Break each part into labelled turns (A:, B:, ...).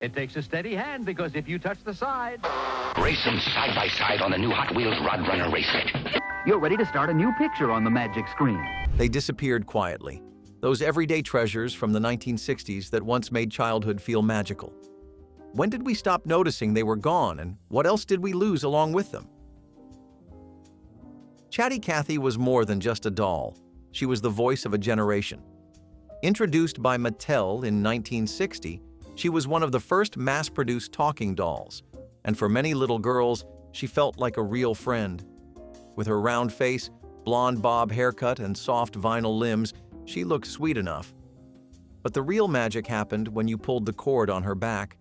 A: It takes a steady hand because if you touch the side...
B: Race them side by side on the new Hot Wheels Rod Runner race set.
C: You're ready to start a new picture on the magic screen.
D: They disappeared quietly. Those everyday treasures from the 1960s that once made childhood feel magical. When did we stop noticing they were gone, and what else did we lose along with them? Chatty Cathy was more than just a doll. She was the voice of a generation. Introduced by Mattel in 1960, she was one of the first mass-produced talking dolls, and for many little girls, she felt like a real friend. With her round face, blonde bob haircut, and soft vinyl limbs, she looked sweet enough. But the real magic happened when you pulled the cord on her back.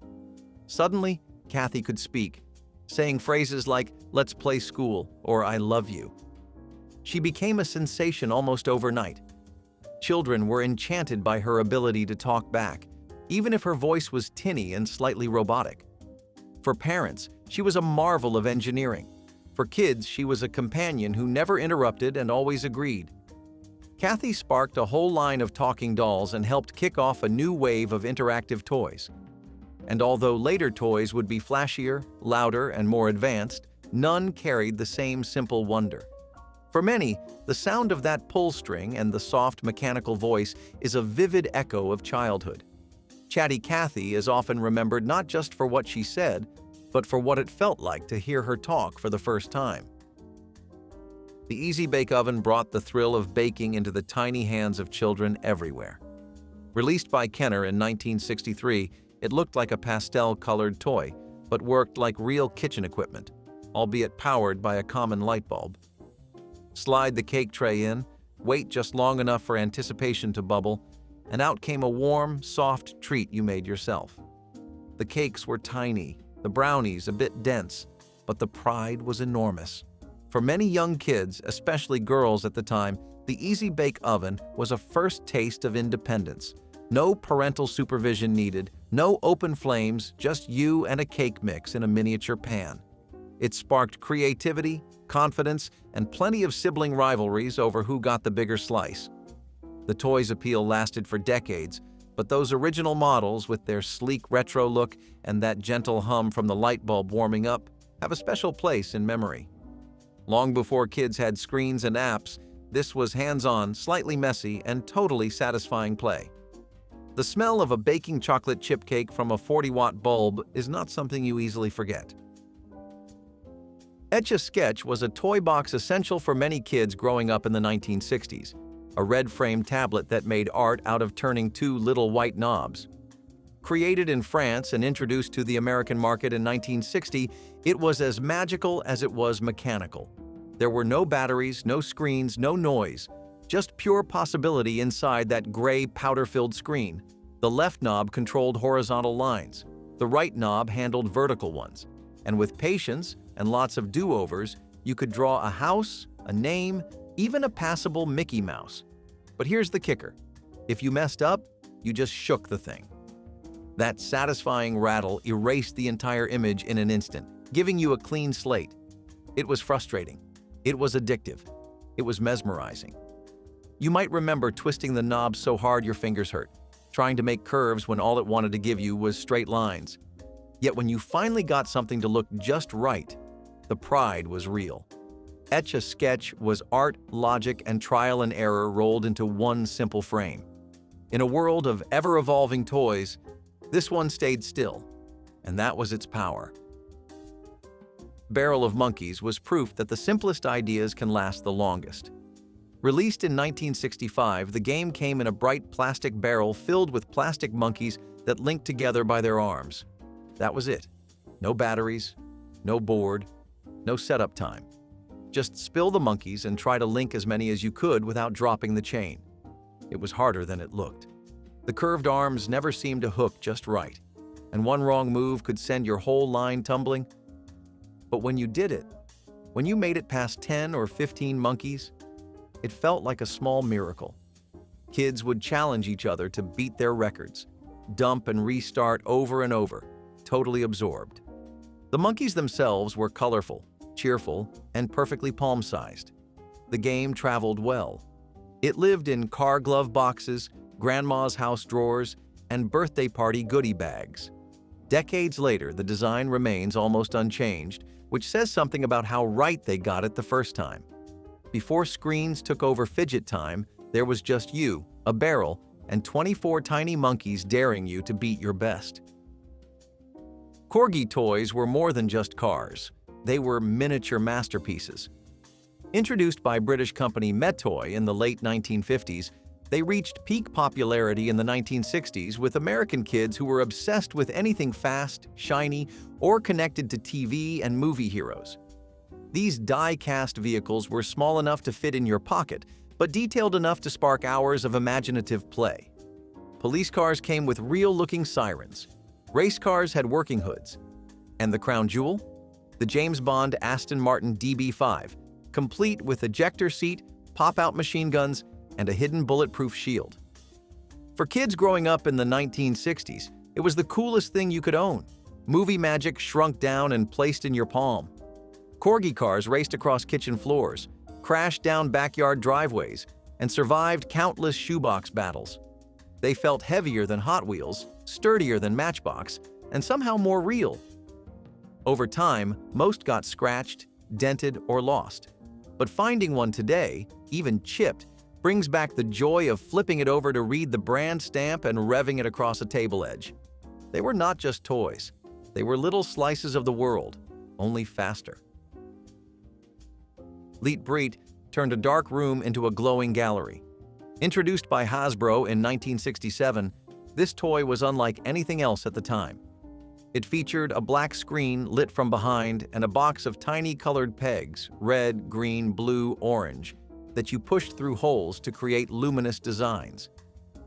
D: Suddenly, Cathy could speak, saying phrases like, "Let's play school," or "I love you." She became a sensation almost overnight. Children were enchanted by her ability to talk back, even if her voice was tinny and slightly robotic. For parents, she was a marvel of engineering. For kids, she was a companion who never interrupted and always agreed. Cathy sparked a whole line of talking dolls and helped kick off a new wave of interactive toys. And although later toys would be flashier, louder, and more advanced, none carried the same simple wonder. For many, the sound of that pull string and the soft mechanical voice is a vivid echo of childhood. Chatty Cathy is often remembered not just for what she said, but for what it felt like to hear her talk for the first time. The Easy Bake Oven brought the thrill of baking into the tiny hands of children everywhere. Released by Kenner in 1963, it looked like a pastel-colored toy, but worked like real kitchen equipment, albeit powered by a common light bulb. Slide the cake tray in, wait just long enough for anticipation to bubble, and out came a warm, soft treat you made yourself. The cakes were tiny, the brownies a bit dense, but the pride was enormous. For many young kids, especially girls at the time, the Easy Bake Oven was a first taste of independence. No parental supervision needed, no open flames, just you and a cake mix in a miniature pan. It sparked creativity, confidence, and plenty of sibling rivalries over who got the bigger slice. The toy's appeal lasted for decades, but those original models with their sleek retro look and that gentle hum from the light bulb warming up have a special place in memory. Long before kids had screens and apps, this was hands-on, slightly messy, and totally satisfying play. The smell of a baking chocolate chip cake from a 40-watt bulb is not something you easily forget. Etch A Sketch was a toy box essential for many kids growing up in the 1960s, a red-framed tablet that made art out of turning two little white knobs. Created in France and introduced to the American market in 1960, it was as magical as it was mechanical. There were no batteries, no screens, no noise, just pure possibility inside that gray, powder-filled screen. The left knob controlled horizontal lines, the right knob handled vertical ones, and with patience and lots of do-overs, you could draw a house, a name, even a passable Mickey Mouse. But here's the kicker. If you messed up, you just shook the thing. That satisfying rattle erased the entire image in an instant, giving you a clean slate. It was frustrating. It was addictive. It was mesmerizing. You might remember twisting the knob so hard your fingers hurt, trying to make curves when all it wanted to give you was straight lines. Yet when you finally got something to look just right, the pride was real. Etch A Sketch was art, logic, and trial and error rolled into one simple frame. In a world of ever-evolving toys, this one stayed still, and that was its power. Barrel of Monkeys was proof that the simplest ideas can last the longest. Released in 1965, the game came in a bright plastic barrel filled with plastic monkeys that linked together by their arms. That was it. No batteries, no board, no setup time. Just spill the monkeys and try to link as many as you could without dropping the chain. It was harder than it looked. The curved arms never seemed to hook just right, and one wrong move could send your whole line tumbling. But when you did it, when you made it past 10 or 15 monkeys, it felt like a small miracle. Kids would challenge each other to beat their records, dump and restart over and over, totally absorbed. The monkeys themselves were colorful, cheerful, and perfectly palm-sized. The game traveled well. It lived in car glove boxes, grandma's house drawers, and birthday party goodie bags. Decades later, the design remains almost unchanged, which says something about how right they got it the first time. Before screens took over fidget time, there was just you, a barrel, and 24 tiny monkeys daring you to beat your best. Corgi toys were more than just cars. They were miniature masterpieces. Introduced by British company Metoy in the late 1950s, they reached peak popularity in the 1960s with American kids who were obsessed with anything fast, shiny, or connected to TV and movie heroes. These die-cast vehicles were small enough to fit in your pocket, but detailed enough to spark hours of imaginative play. Police cars came with real-looking sirens. Race cars had working hoods. And the crown jewel? The James Bond Aston Martin DB5, complete with ejector seat, pop-out machine guns, and a hidden bulletproof shield. For kids growing up in the 1960s, it was the coolest thing you could own. Movie magic shrunk down and placed in your palm. Corgi cars raced across kitchen floors, crashed down backyard driveways, and survived countless shoebox battles. They felt heavier than Hot Wheels, sturdier than Matchbox, and somehow more real. Over time, most got scratched, dented, or lost. But finding one today, even chipped, brings back the joy of flipping it over to read the brand stamp and revving it across a table edge. They were not just toys. They were little slices of the world, only faster. Lightbrite turned a dark room into a glowing gallery. Introduced by Hasbro in 1967, this toy was unlike anything else at the time. It featured a black screen lit from behind and a box of tiny colored pegs, red, green, blue, orange, that you pushed through holes to create luminous designs.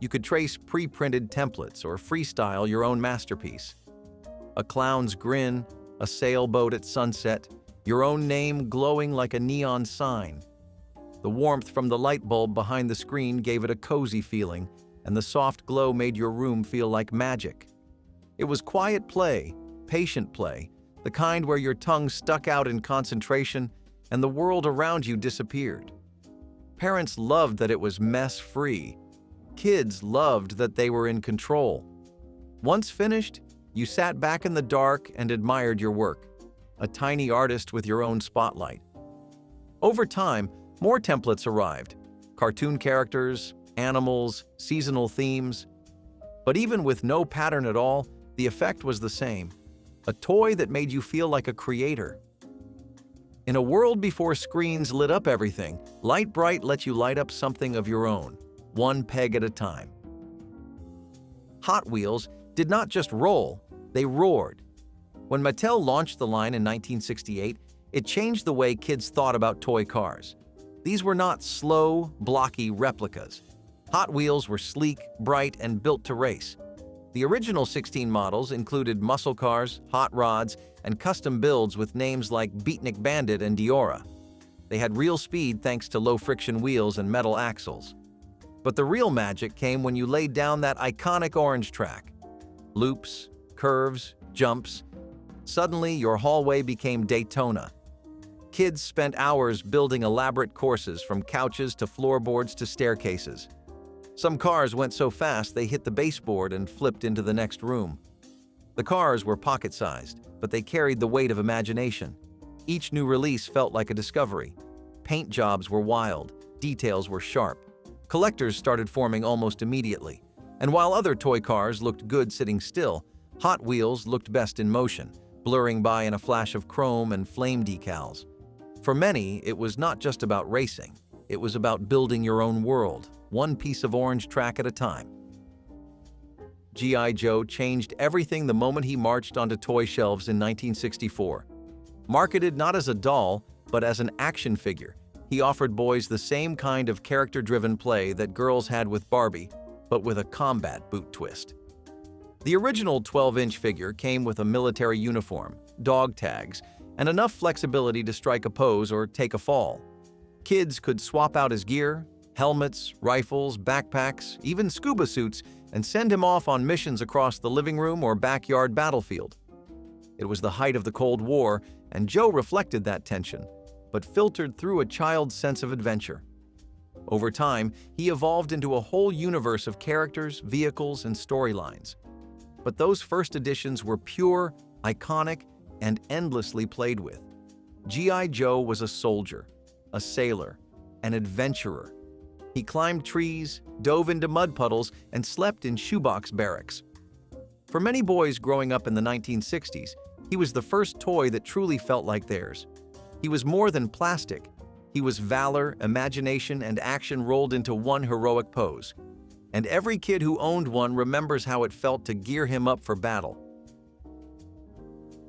D: You could trace pre-printed templates or freestyle your own masterpiece. A clown's grin, a sailboat at sunset, your own name glowing like a neon sign. The warmth from the light bulb behind the screen gave it a cozy feeling, and the soft glow made your room feel like magic. It was quiet play, patient play, the kind where your tongue stuck out in concentration and the world around you disappeared. Parents loved that it was mess-free. Kids loved that they were in control. Once finished, you sat back in the dark and admired your work, a tiny artist with your own spotlight. Over time, more templates arrived, cartoon characters, animals, seasonal themes. But even with no pattern at all, the effect was the same, a toy that made you feel like a creator. In a world before screens lit up everything, Lightbrite let you light up something of your own, one peg at a time. Hot Wheels did not just roll, they roared. When Mattel launched the line in 1968, it changed the way kids thought about toy cars. These were not slow, blocky replicas. Hot Wheels were sleek, bright, and built to race. The original 16 models included muscle cars, hot rods, and custom builds with names like Beatnik Bandit and Diora. They had real speed thanks to low-friction wheels and metal axles. But the real magic came when you laid down that iconic orange track. Loops, curves, jumps. Suddenly, your hallway became Daytona. Kids spent hours building elaborate courses from couches to floorboards to staircases. Some cars went so fast they hit the baseboard and flipped into the next room. The cars were pocket-sized, but they carried the weight of imagination. Each new release felt like a discovery. Paint jobs were wild, details were sharp. Collectors started forming almost immediately. And while other toy cars looked good sitting still, Hot Wheels looked best in motion, blurring by in a flash of chrome and flame decals. For many, it was not just about racing. It was about building your own world, one piece of orange track at a time. G.I. Joe changed everything the moment he marched onto toy shelves in 1964. Marketed not as a doll, but as an action figure, he offered boys the same kind of character-driven play that girls had with Barbie, but with a combat boot twist. The original 12-inch figure came with a military uniform, dog tags, and enough flexibility to strike a pose or take a fall. Kids could swap out his gear, helmets, rifles, backpacks, even scuba suits, and send him off on missions across the living room or backyard battlefield. It was the height of the Cold War, and Joe reflected that tension, but filtered through a child's sense of adventure. Over time, he evolved into a whole universe of characters, vehicles, and storylines. But those first editions were pure, iconic, and endlessly played with. G.I. Joe was a soldier, a sailor, an adventurer. He climbed trees, dove into mud puddles, and slept in shoebox barracks. For many boys growing up in the 1960s, he was the first toy that truly felt like theirs. He was more than plastic. He was valor, imagination, and action rolled into one heroic pose. And every kid who owned one remembers how it felt to gear him up for battle.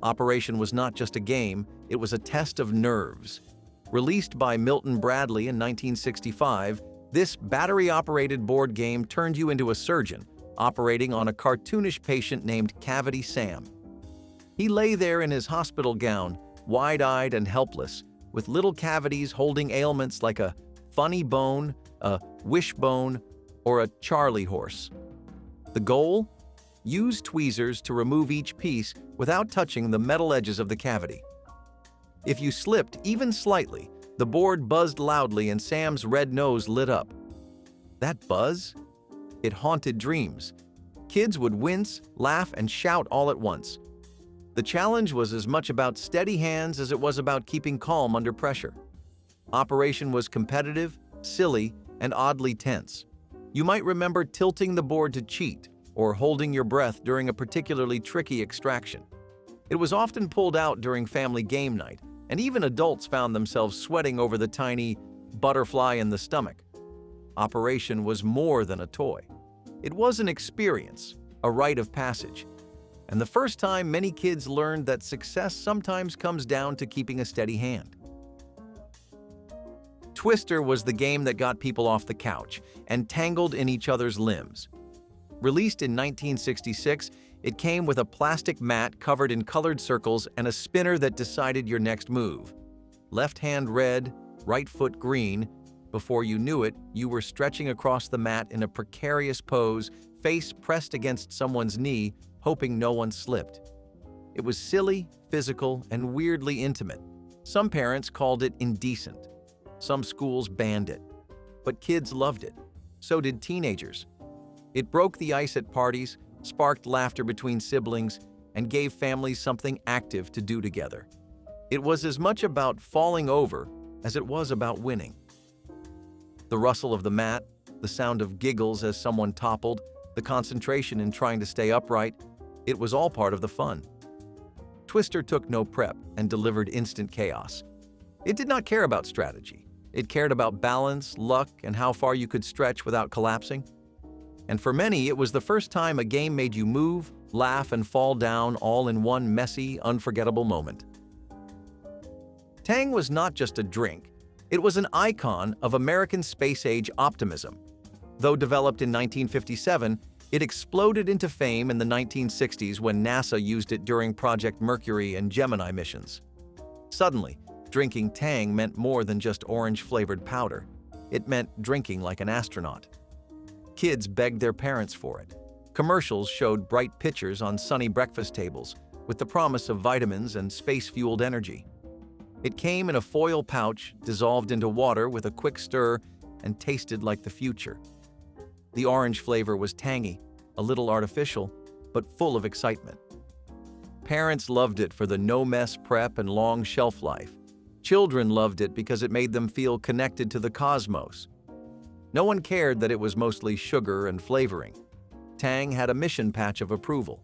D: Operation was not just a game, it was a test of nerves. Released by Milton Bradley in 1965, this battery-operated board game turned you into a surgeon, operating on a cartoonish patient named Cavity Sam. He lay there in his hospital gown, wide-eyed and helpless, with little cavities holding ailments like a funny bone, a wishbone, or a Charlie horse. The goal? Use tweezers to remove each piece without touching the metal edges of the cavity. If you slipped even slightly, the board buzzed loudly and Sam's red nose lit up. That buzz? It haunted dreams. Kids would wince, laugh, and shout all at once. The challenge was as much about steady hands as it was about keeping calm under pressure. Operation was competitive, silly, and oddly tense. You might remember tilting the board to cheat or holding your breath during a particularly tricky extraction. It was often pulled out during family game night, and even adults found themselves sweating over the tiny butterfly in the stomach. Operation was more than a toy. It was an experience, a rite of passage, and the first time many kids learned that success sometimes comes down to keeping a steady hand. Twister was the game that got people off the couch and tangled in each other's limbs. Released in 1966, it came with a plastic mat covered in colored circles and a spinner that decided your next move. Left hand red, right foot green. Before you knew it, you were stretching across the mat in a precarious pose, face pressed against someone's knee, hoping no one slipped. It was silly, physical, and weirdly intimate. Some parents called it indecent. Some schools banned it. But kids loved it. So did teenagers. It broke the ice at parties, sparked laughter between siblings, and gave families something active to do together. It was as much about falling over as it was about winning. The rustle of the mat, the sound of giggles as someone toppled, the concentration in trying to stay upright, it was all part of the fun. Twister took no prep and delivered instant chaos. It did not care about strategy. It cared about balance, luck, and how far you could stretch without collapsing. And for many, it was the first time a game made you move, laugh, and fall down all in one messy, unforgettable moment. Tang was not just a drink. It was an icon of American space-age optimism. Though developed in 1957, it exploded into fame in the 1960s when NASA used it during Project Mercury and Gemini missions. Suddenly, drinking Tang meant more than just orange-flavored powder. It meant drinking like an astronaut. Kids begged their parents for it. Commercials showed bright pictures on sunny breakfast tables with the promise of vitamins and space-fueled energy. It came in a foil pouch, dissolved into water with a quick stir, and tasted like the future. The orange flavor was tangy, a little artificial, but full of excitement. Parents loved it for the no-mess prep and long shelf life. Children loved it because it made them feel connected to the cosmos. No one cared that it was mostly sugar and flavoring. Tang had a mission patch of approval.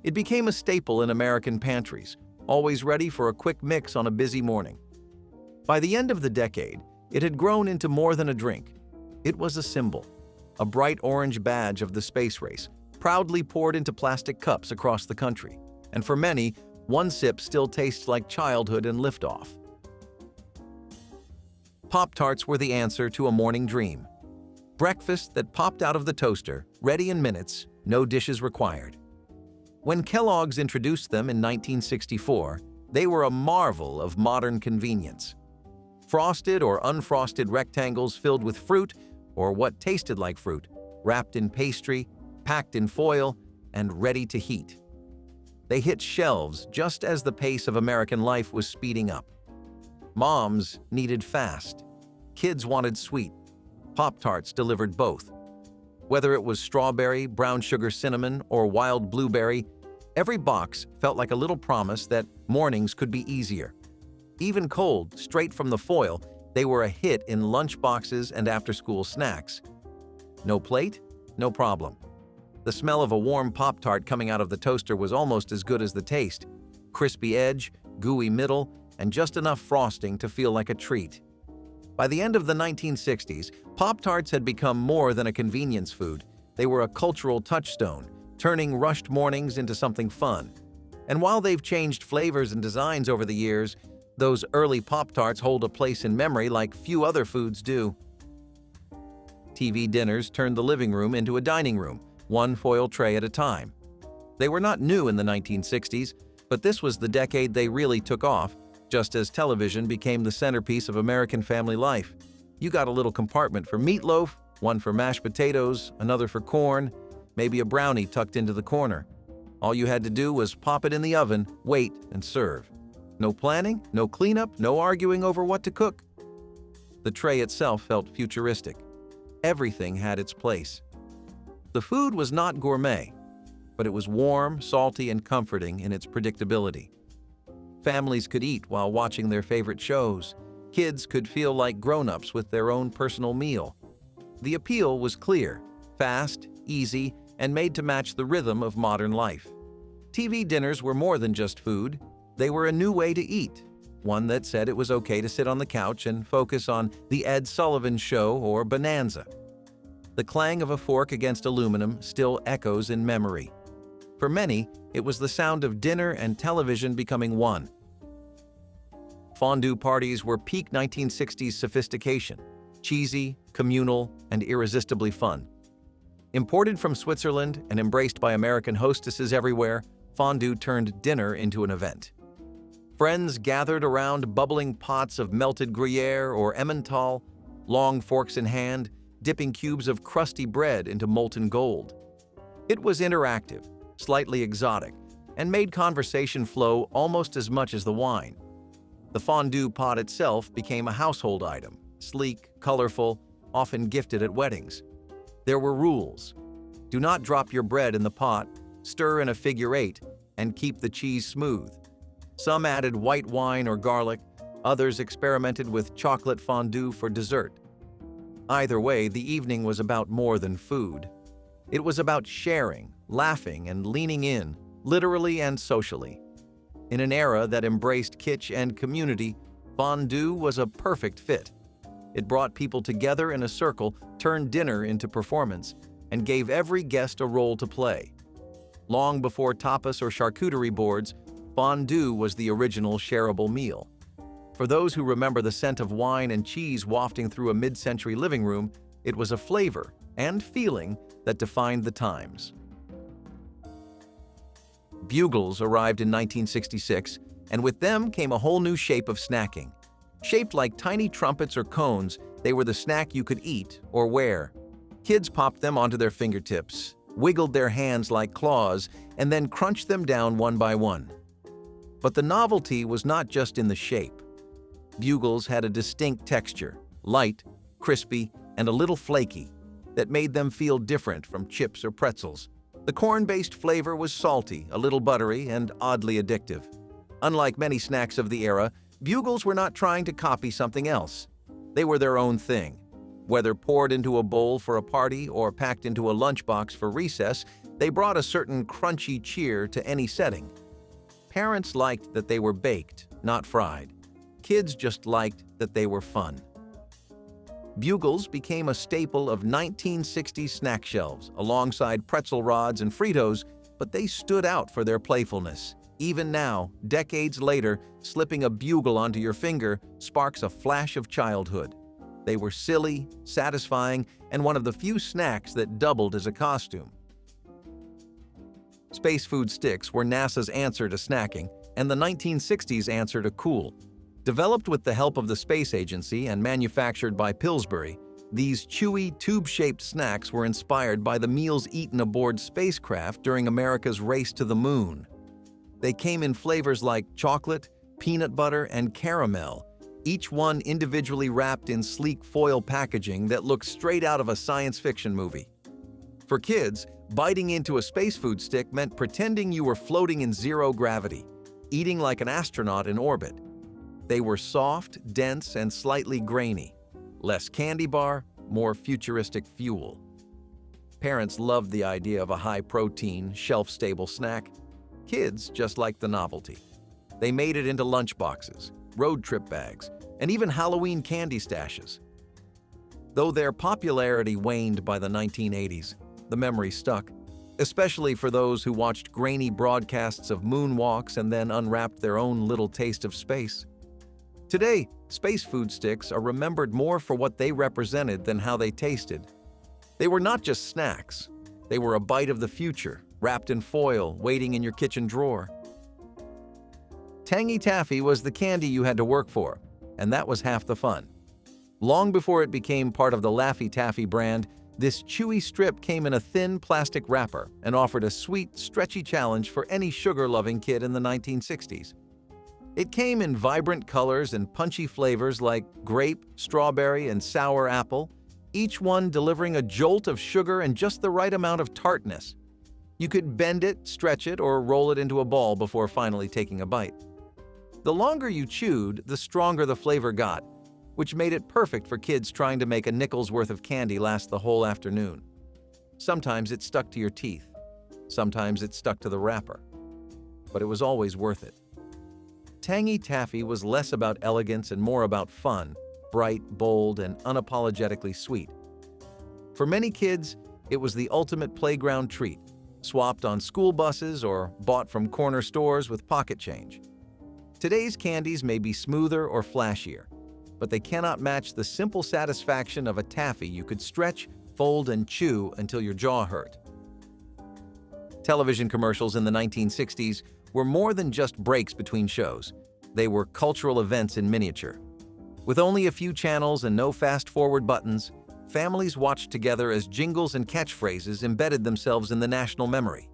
D: It became a staple in American pantries, always ready for a quick mix on a busy morning. By the end of the decade, it had grown into more than a drink. It was a symbol, a bright orange badge of the space race, proudly poured into plastic cups across the country. And for many, one sip still tastes like childhood and liftoff. PopTarts were the answer to a morning dream. Breakfast that popped out of the toaster, ready in minutes, no dishes required. When Kellogg's introduced them in 1964, they were a marvel of modern convenience. Frosted or unfrosted rectangles filled with fruit, or what tasted like fruit, wrapped in pastry, packed in foil, and ready to heat. They hit shelves just as the pace of American life was speeding up. Moms needed fast. Kids wanted sweet. PopTarts delivered both. Whether it was strawberry, brown sugar cinnamon, or wild blueberry, every box felt like a little promise that mornings could be easier. Even cold, straight from the foil, they were a hit in lunch boxes and after-school snacks. No plate? No problem. The smell of a warm Pop-Tart coming out of the toaster was almost as good as the taste. Crispy edge, gooey middle, and just enough frosting to feel like a treat. By the end of the 1960s, Pop-Tarts had become more than a convenience food. They were a cultural touchstone, turning rushed mornings into something fun. And while they've changed flavors and designs over the years, those early Pop-Tarts hold a place in memory like few other foods do. TV dinners turned the living room into a dining room, one foil tray at a time. They were not new in the 1960s, but this was the decade they really took off, just as television became the centerpiece of American family life. You got a little compartment for meatloaf, one for mashed potatoes, another for corn, maybe a brownie tucked into the corner. All you had to do was pop it in the oven, wait, and serve. No planning, no cleanup, no arguing over what to cook. The tray itself felt futuristic. Everything had its place. The food was not gourmet, but it was warm, salty, and comforting in its predictability. Families could eat while watching their favorite shows. Kids could feel like grown-ups with their own personal meal. The appeal was clear, fast, easy, and made to match the rhythm of modern life. TV dinners were more than just food. They were a new way to eat, one that said it was okay to sit on the couch and focus on The Ed Sullivan Show or Bonanza. The clang of a fork against aluminum still echoes in memory. For many, it was the sound of dinner and television becoming one. Fondue parties were peak 1960s sophistication, cheesy, communal, and irresistibly fun. Imported from Switzerland and embraced by American hostesses everywhere, fondue turned dinner into an event. Friends gathered around bubbling pots of melted Gruyere or Emmental, long forks in hand, dipping cubes of crusty bread into molten gold. It was interactive, slightly exotic, and made conversation flow almost as much as the wine. The fondue pot itself became a household item, sleek, colorful, often gifted at weddings. There were rules. Do not drop your bread in the pot, stir in a figure eight, and keep the cheese smooth. Some added white wine or garlic, others experimented with chocolate fondue for dessert. Either way, the evening was about more than food. It was about sharing, laughing, and leaning in, literally and socially. In an era that embraced kitsch and community, fondue was a perfect fit. It brought people together in a circle, turned dinner into performance, and gave every guest a role to play. Long before tapas or charcuterie boards, fondue was the original shareable meal. For those who remember the scent of wine and cheese wafting through a mid-century living room, it was a flavor and feeling that defined the times. Bugles arrived in 1966, and with them came a whole new shape of snacking. Shaped like tiny trumpets or cones, they were the snack you could eat or wear. Kids popped them onto their fingertips, wiggled their hands like claws, and then crunched them down one by one. But the novelty was not just in the shape. Bugles had a distinct texture, light, crispy, and a little flaky, that made them feel different from chips or pretzels. The corn-based flavor was salty, a little buttery, and oddly addictive. Unlike many snacks of the era, Bugles were not trying to copy something else. They were their own thing. Whether poured into a bowl for a party or packed into a lunchbox for recess, they brought a certain crunchy cheer to any setting. Parents liked that they were baked, not fried. Kids just liked that they were fun. Bugles became a staple of 1960s snack shelves, alongside pretzel rods and Fritos, but they stood out for their playfulness. Even now, decades later, slipping a Bugle onto your finger sparks a flash of childhood. They were silly, satisfying, and one of the few snacks that doubled as a costume. Space food sticks were NASA's answer to snacking, and the 1960s answer to cool. Developed with the help of the Space Agency and manufactured by Pillsbury, these chewy, tube-shaped snacks were inspired by the meals eaten aboard spacecraft during America's race to the moon. They came in flavors like chocolate, peanut butter, and caramel, each one individually wrapped in sleek foil packaging that looked straight out of a science fiction movie. For kids, biting into a space food stick meant pretending you were floating in zero gravity, eating like an astronaut in orbit. They were soft, dense, and slightly grainy. Less candy bar, more futuristic fuel. Parents loved the idea of a high-protein, shelf-stable snack. Kids just liked the novelty. They made it into lunchboxes, road trip bags, and even Halloween candy stashes. Though their popularity waned by the 1980s, the memory stuck, especially for those who watched grainy broadcasts of moonwalks and then unwrapped their own little taste of space. Today, space food sticks are remembered more for what they represented than how they tasted. They were not just snacks. They were a bite of the future, wrapped in foil, waiting in your kitchen drawer. Tangy Taffy was the candy you had to work for, and that was half the fun. Long before it became part of the Laffy Taffy brand, this chewy strip came in a thin plastic wrapper and offered a sweet, stretchy challenge for any sugar-loving kid in the 1960s. It came in vibrant colors and punchy flavors like grape, strawberry, and sour apple, each one delivering a jolt of sugar and just the right amount of tartness. You could bend it, stretch it, or roll it into a ball before finally taking a bite. The longer you chewed, the stronger the flavor got, which made it perfect for kids trying to make a nickel's worth of candy last the whole afternoon. Sometimes it stuck to your teeth. Sometimes it stuck to the wrapper. But it was always worth it. Tangy Taffy was less about elegance and more about fun, bright, bold, and unapologetically sweet. For many kids, it was the ultimate playground treat, swapped on school buses or bought from corner stores with pocket change. Today's candies may be smoother or flashier, but they cannot match the simple satisfaction of a taffy you could stretch, fold, and chew until your jaw hurt. Television commercials in the 1960s were more than just breaks between shows. They were cultural events in miniature. With only a few channels and no fast-forward buttons, families watched together as jingles and catchphrases embedded themselves in the national memory.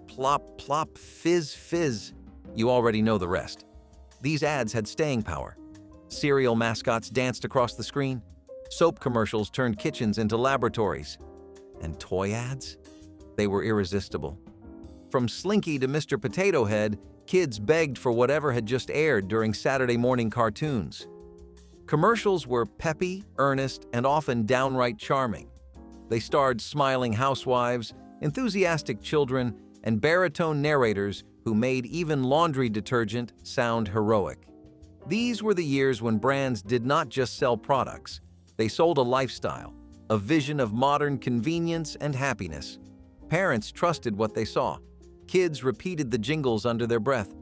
D: Plop, plop, fizz, fizz. You already know the rest. These ads had staying power. Cereal mascots danced across the screen. Soap commercials turned kitchens into laboratories. And toy ads? They were irresistible. From Slinky to Mr. Potato Head, kids begged for whatever had just aired during Saturday morning cartoons. Commercials were peppy, earnest, and often downright charming. They starred smiling housewives, enthusiastic children, and baritone narrators who made even laundry detergent sound heroic. These were the years when brands did not just sell products. They sold a lifestyle, a vision of modern convenience and happiness. Parents trusted what they saw. Kids repeated the jingles under their breath.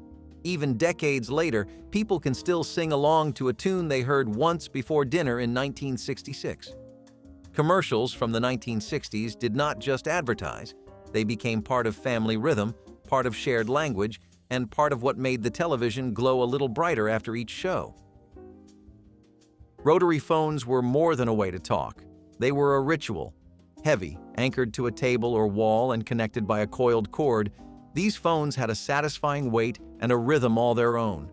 D: Even decades later, people can still sing along to a tune they heard once before dinner in 1966. Commercials from the 1960s did not just advertise. They became part of family rhythm, part of shared language, and part of what made the television glow a little brighter after each show. Rotary phones were more than a way to talk. They were a ritual. Heavy, anchored to a table or wall and connected by a coiled cord, these phones had a satisfying weight and a rhythm all their own.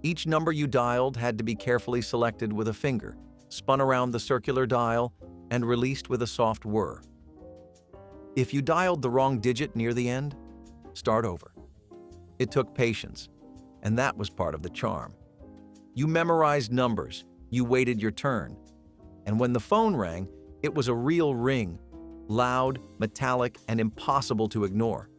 D: Each number you dialed had to be carefully selected with a finger, spun around the circular dial, and released with a soft whir. If you dialed the wrong digit near the end, start over. It took patience, and that was part of the charm. You memorized numbers, you waited your turn. And when the phone rang, it was a real ring, loud, metallic, and impossible to ignore.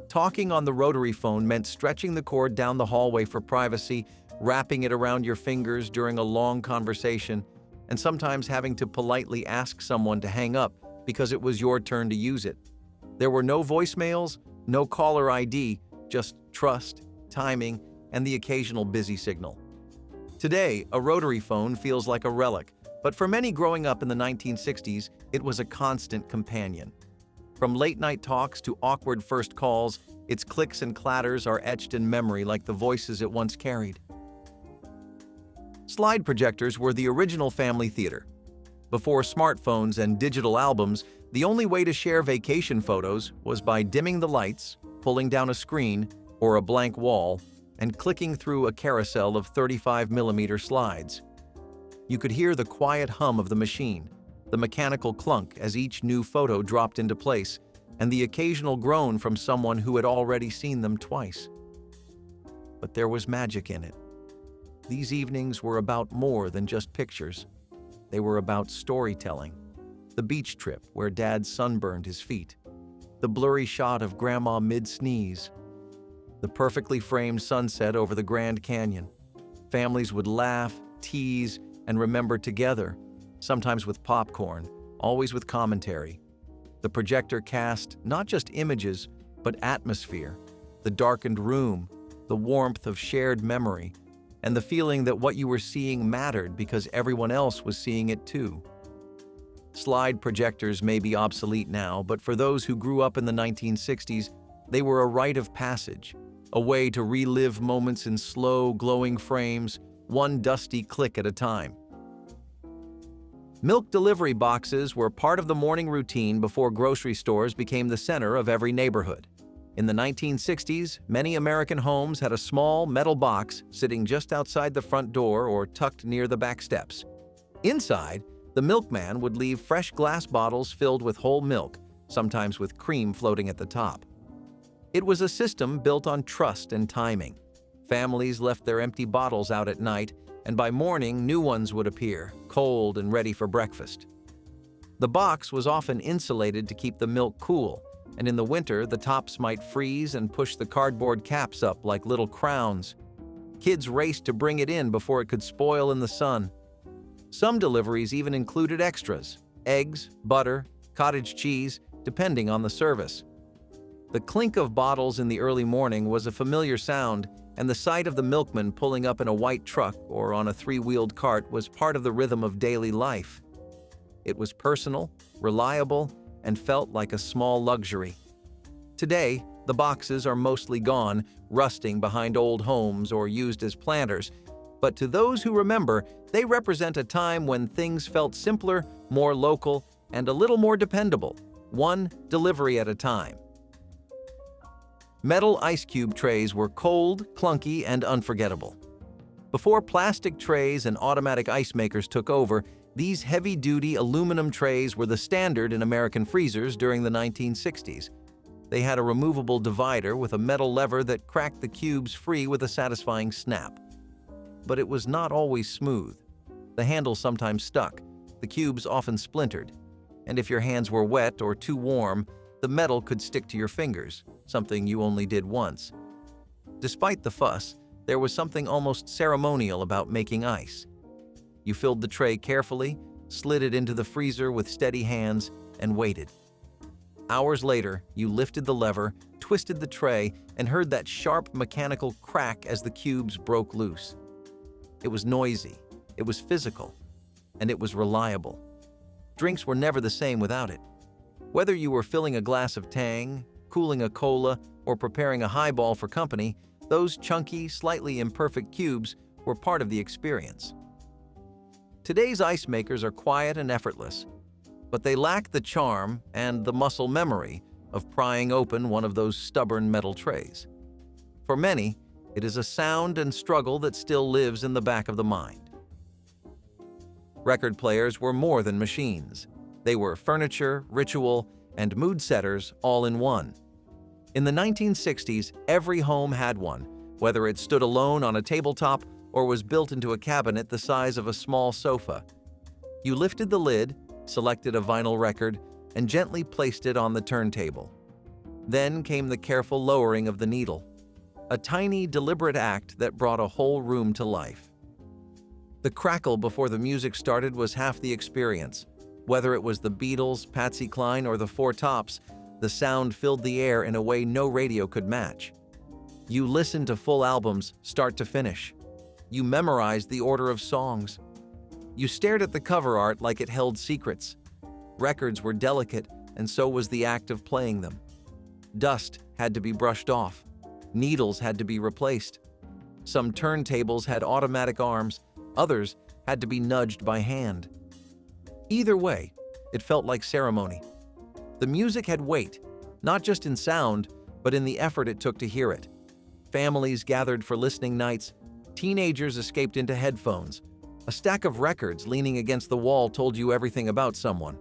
D: Talking on the rotary phone meant stretching the cord down the hallway for privacy, wrapping it around your fingers during a long conversation, and sometimes having to politely ask someone to hang up because it was your turn to use it. There were no voicemails, no caller ID, just trust, timing, and the occasional busy signal. Today, a rotary phone feels like a relic, but for many growing up in the 1960s, it was a constant companion. From late-night talks to awkward first calls, its clicks and clatters are etched in memory like the voices it once carried. Slide projectors were the original family theater. Before smartphones and digital albums, the only way to share vacation photos was by dimming the lights, pulling down a screen or a blank wall, and clicking through a carousel of 35mm slides. You could hear the quiet hum of the machine, the mechanical clunk as each new photo dropped into place, and the occasional groan from someone who had already seen them twice. But there was magic in it. These evenings were about more than just pictures. They were about storytelling. The beach trip where Dad sunburned his feet. The blurry shot of Grandma mid-sneeze. The perfectly framed sunset over the Grand Canyon. Families would laugh, tease, and remember together, sometimes with popcorn, always with commentary. The projector cast not just images, but atmosphere, the darkened room, the warmth of shared memory, and the feeling that what you were seeing mattered because everyone else was seeing it too. Slide projectors may be obsolete now, but for those who grew up in the 1960s, they were a rite of passage, a way to relive moments in slow, glowing frames, one dusty click at a time. Milk delivery boxes were part of the morning routine before grocery stores became the center of every neighborhood. In the 1960s, many American homes had a small metal box sitting just outside the front door or tucked near the back steps. Inside, the milkman would leave fresh glass bottles filled with whole milk, sometimes with cream floating at the top. It was a system built on trust and timing. Families left their empty bottles out at night, and by morning, new ones would appear, cold and ready for breakfast. The box was often insulated to keep the milk cool, and in the winter, the tops might freeze and push the cardboard caps up like little crowns. Kids raced to bring it in before it could spoil in the sun. Some deliveries even included extras: eggs, butter, cottage cheese, depending on the service. The clink of bottles in the early morning was a familiar sound, and the sight of the milkman pulling up in a white truck or on a three-wheeled cart was part of the rhythm of daily life. It was personal, reliable, and felt like a small luxury. Today, the boxes are mostly gone, rusting behind old homes or used as planters, but to those who remember, they represent a time when things felt simpler, more local, and a little more dependable, one delivery at a time. Metal ice cube trays were cold, clunky, and unforgettable. Before plastic trays and automatic ice makers took over, these heavy-duty aluminum trays were the standard in American freezers during the 1960s. They had a removable divider with a metal lever that cracked the cubes free with a satisfying snap. But it was not always smooth. The handle sometimes stuck, the cubes often splintered, and if your hands were wet or too warm, the metal could stick to your fingers, something you only did once. Despite the fuss, there was something almost ceremonial about making ice. You filled the tray carefully, slid it into the freezer with steady hands, and waited. Hours later, you lifted the lever, twisted the tray, and heard that sharp mechanical crack as the cubes broke loose. It was noisy, it was physical, and it was reliable. Drinks were never the same without it. Whether you were filling a glass of Tang, cooling a cola, or preparing a highball for company, those chunky, slightly imperfect cubes were part of the experience. Today's ice makers are quiet and effortless, but they lack the charm and the muscle memory of prying open one of those stubborn metal trays. For many, it is a sound and struggle that still lives in the back of the mind. Record players were more than machines. They were furniture, ritual, and mood setters all in one. In the 1960s, every home had one, whether it stood alone on a tabletop or was built into a cabinet the size of a small sofa. You lifted the lid, selected a vinyl record, and gently placed it on the turntable. Then came the careful lowering of the needle, a tiny, deliberate act that brought a whole room to life. The crackle before the music started was half the experience. Whether it was the Beatles, Patsy Cline, or the Four Tops, the sound filled the air in a way no radio could match. You listened to full albums, start to finish. You memorized the order of songs. You stared at the cover art like it held secrets. Records were delicate, and so was the act of playing them. Dust had to be brushed off. Needles had to be replaced. Some turntables had automatic arms, others had to be nudged by hand. Either way, it felt like ceremony. The music had weight, not just in sound, but in the effort it took to hear it. Families gathered for listening nights, teenagers escaped into headphones, A stack of records leaning against the wall told you everything about someone.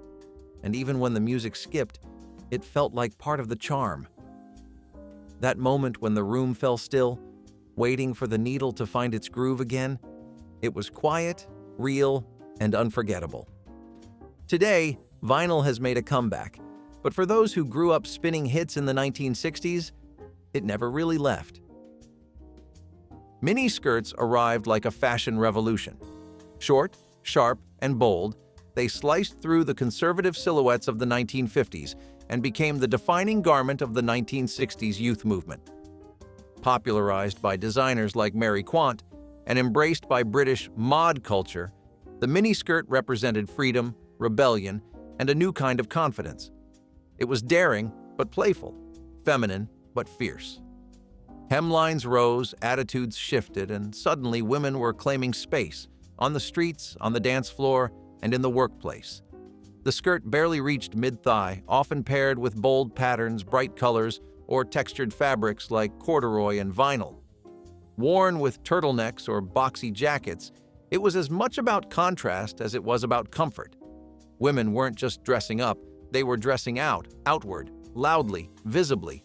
D: And even when the music skipped, it felt like part of the charm. That moment when the room fell still, waiting for the needle to find its groove again, it was quiet, real, and unforgettable. Today, vinyl has made a comeback, but for those who grew up spinning hits in the 1960s, it never really left. Miniskirts arrived like a fashion revolution. Short, sharp, and bold, they sliced through the conservative silhouettes of the 1950s and became the defining garment of the 1960s youth movement. Popularized by designers like Mary Quant and embraced by British mod culture, the miniskirt represented freedom, rebellion, and a new kind of confidence. It was daring but playful, feminine but fierce. Hemlines rose, attitudes shifted, and suddenly women were claiming space on the streets, on the dance floor, and in the workplace. The skirt barely reached mid-thigh, often paired with bold patterns, bright colors, or textured fabrics like corduroy and vinyl. Worn with turtlenecks or boxy jackets, it was as much about contrast as it was about comfort. Women weren't just dressing up, they were dressing out, outward, loudly, visibly.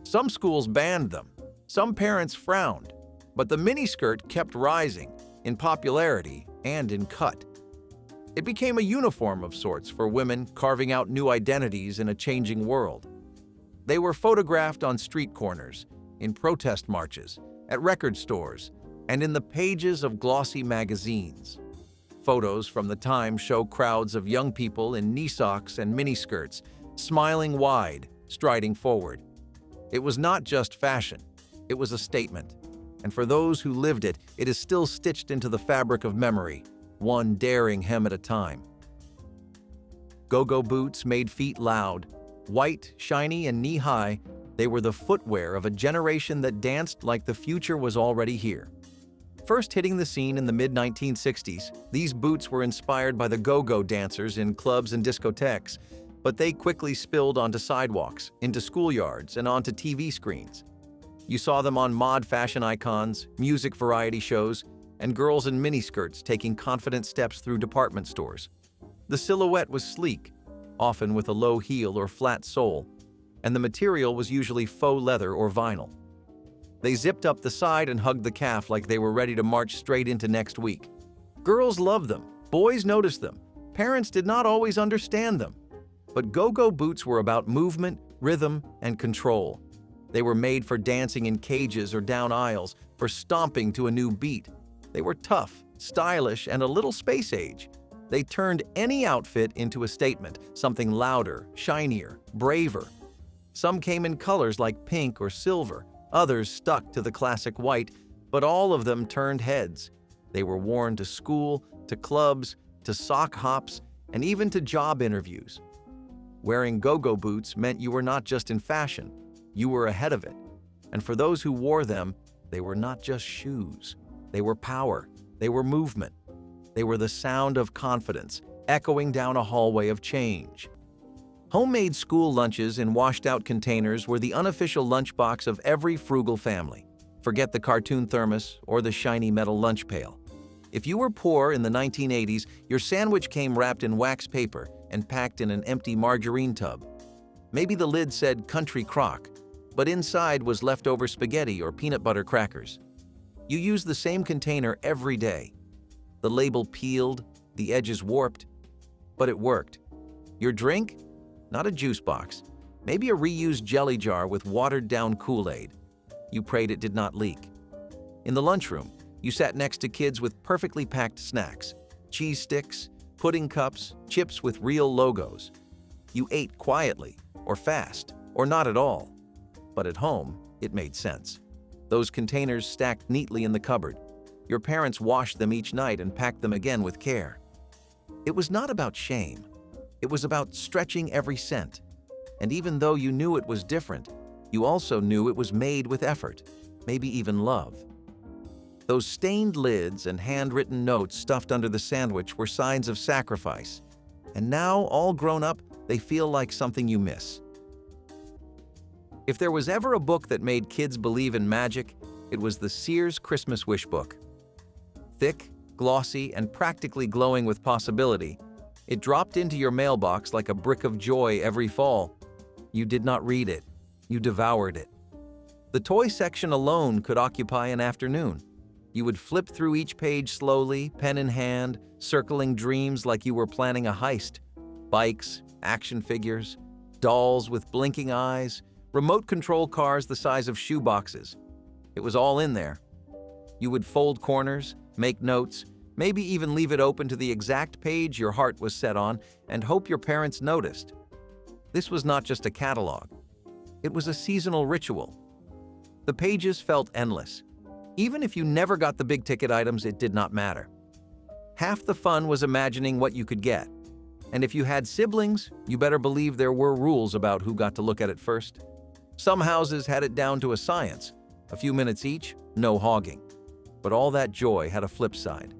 D: Some schools banned them. Some parents frowned, but the miniskirt kept rising in popularity and in cut. It became a uniform of sorts for women carving out new identities in a changing world. They were photographed on street corners, in protest marches, at record stores, and in the pages of glossy magazines. Photos from the time show crowds of young people in knee socks and miniskirts, smiling wide, striding forward. It was not just fashion. It was a statement, and for those who lived it, it is still stitched into the fabric of memory, one daring hem at a time. GoGo Boots made feet loud. White, shiny, and knee-high, they were the footwear of a generation that danced like the future was already here. First hitting the scene in the mid-1960s, these boots were inspired by the go-go dancers in clubs and discotheques, but they quickly spilled onto sidewalks, into schoolyards, and onto TV screens. You saw them on mod fashion icons, music variety shows, and girls in miniskirts taking confident steps through department stores. The silhouette was sleek, often with a low heel or flat sole, and the material was usually faux leather or vinyl. They zipped up the side and hugged the calf like they were ready to march straight into next week. Girls loved them, boys noticed them, parents did not always understand them. But go-go boots were about movement, rhythm, and control. They were made for dancing in cages or down aisles, for stomping to a new beat. They were tough, stylish, and a little space-age. They turned any outfit into a statement, something louder, shinier, braver. Some came in colors like pink or silver, others stuck to the classic white, but all of them turned heads. They were worn to school, to clubs, to sock hops, and even to job interviews. Wearing go-go boots meant you were not just in fashion, you were ahead of it. And for those who wore them, they were not just shoes. They were power. They were movement. They were the sound of confidence, echoing down a hallway of change. Homemade school lunches in washed-out containers were the unofficial lunchbox of every frugal family. Forget the cartoon thermos or the shiny metal lunch pail. If you were poor in the 1980s, your sandwich came wrapped in wax paper and packed in an empty margarine tub. Maybe the lid said country crock, but inside was leftover spaghetti or peanut butter crackers. You used the same container every day. The label peeled, the edges warped, but it worked. Your drink? Not a juice box. Maybe a reused jelly jar with watered-down Kool-Aid. You prayed it did not leak. In the lunchroom, you sat next to kids with perfectly packed snacks, cheese sticks, pudding cups, chips with real logos. You ate quietly, or fast, or not at all. But at home, it made sense. Those containers stacked neatly in the cupboard. Your parents washed them each night and packed them again with care. It was not about shame. It was about stretching every cent. And even though you knew it was different, you also knew it was made with effort, maybe even love. Those stained lids and handwritten notes stuffed under the sandwich were signs of sacrifice. And now, all grown up, they feel like something you miss. If there was ever a book that made kids believe in magic, it was the Sears Christmas Wish book. Thick, glossy, and practically glowing with possibility, it dropped into your mailbox like a brick of joy every fall. You did not read it. You devoured it. The toy section alone could occupy an afternoon. You would flip through each page slowly, pen in hand, circling dreams like you were planning a heist. Bikes, action figures, dolls with blinking eyes, remote control cars the size of shoeboxes. It was all in there. You would fold corners, make notes, maybe even leave it open to the exact page your heart was set on and hope your parents noticed. This was not just a catalog. It was a seasonal ritual. The pages felt endless. Even if you never got the big-ticket items, it did not matter. Half the fun was imagining what you could get. And if you had siblings, you better believe there were rules about who got to look at it first. Some houses had it down to a science. A few minutes each, no hogging. But all that joy had a flip side.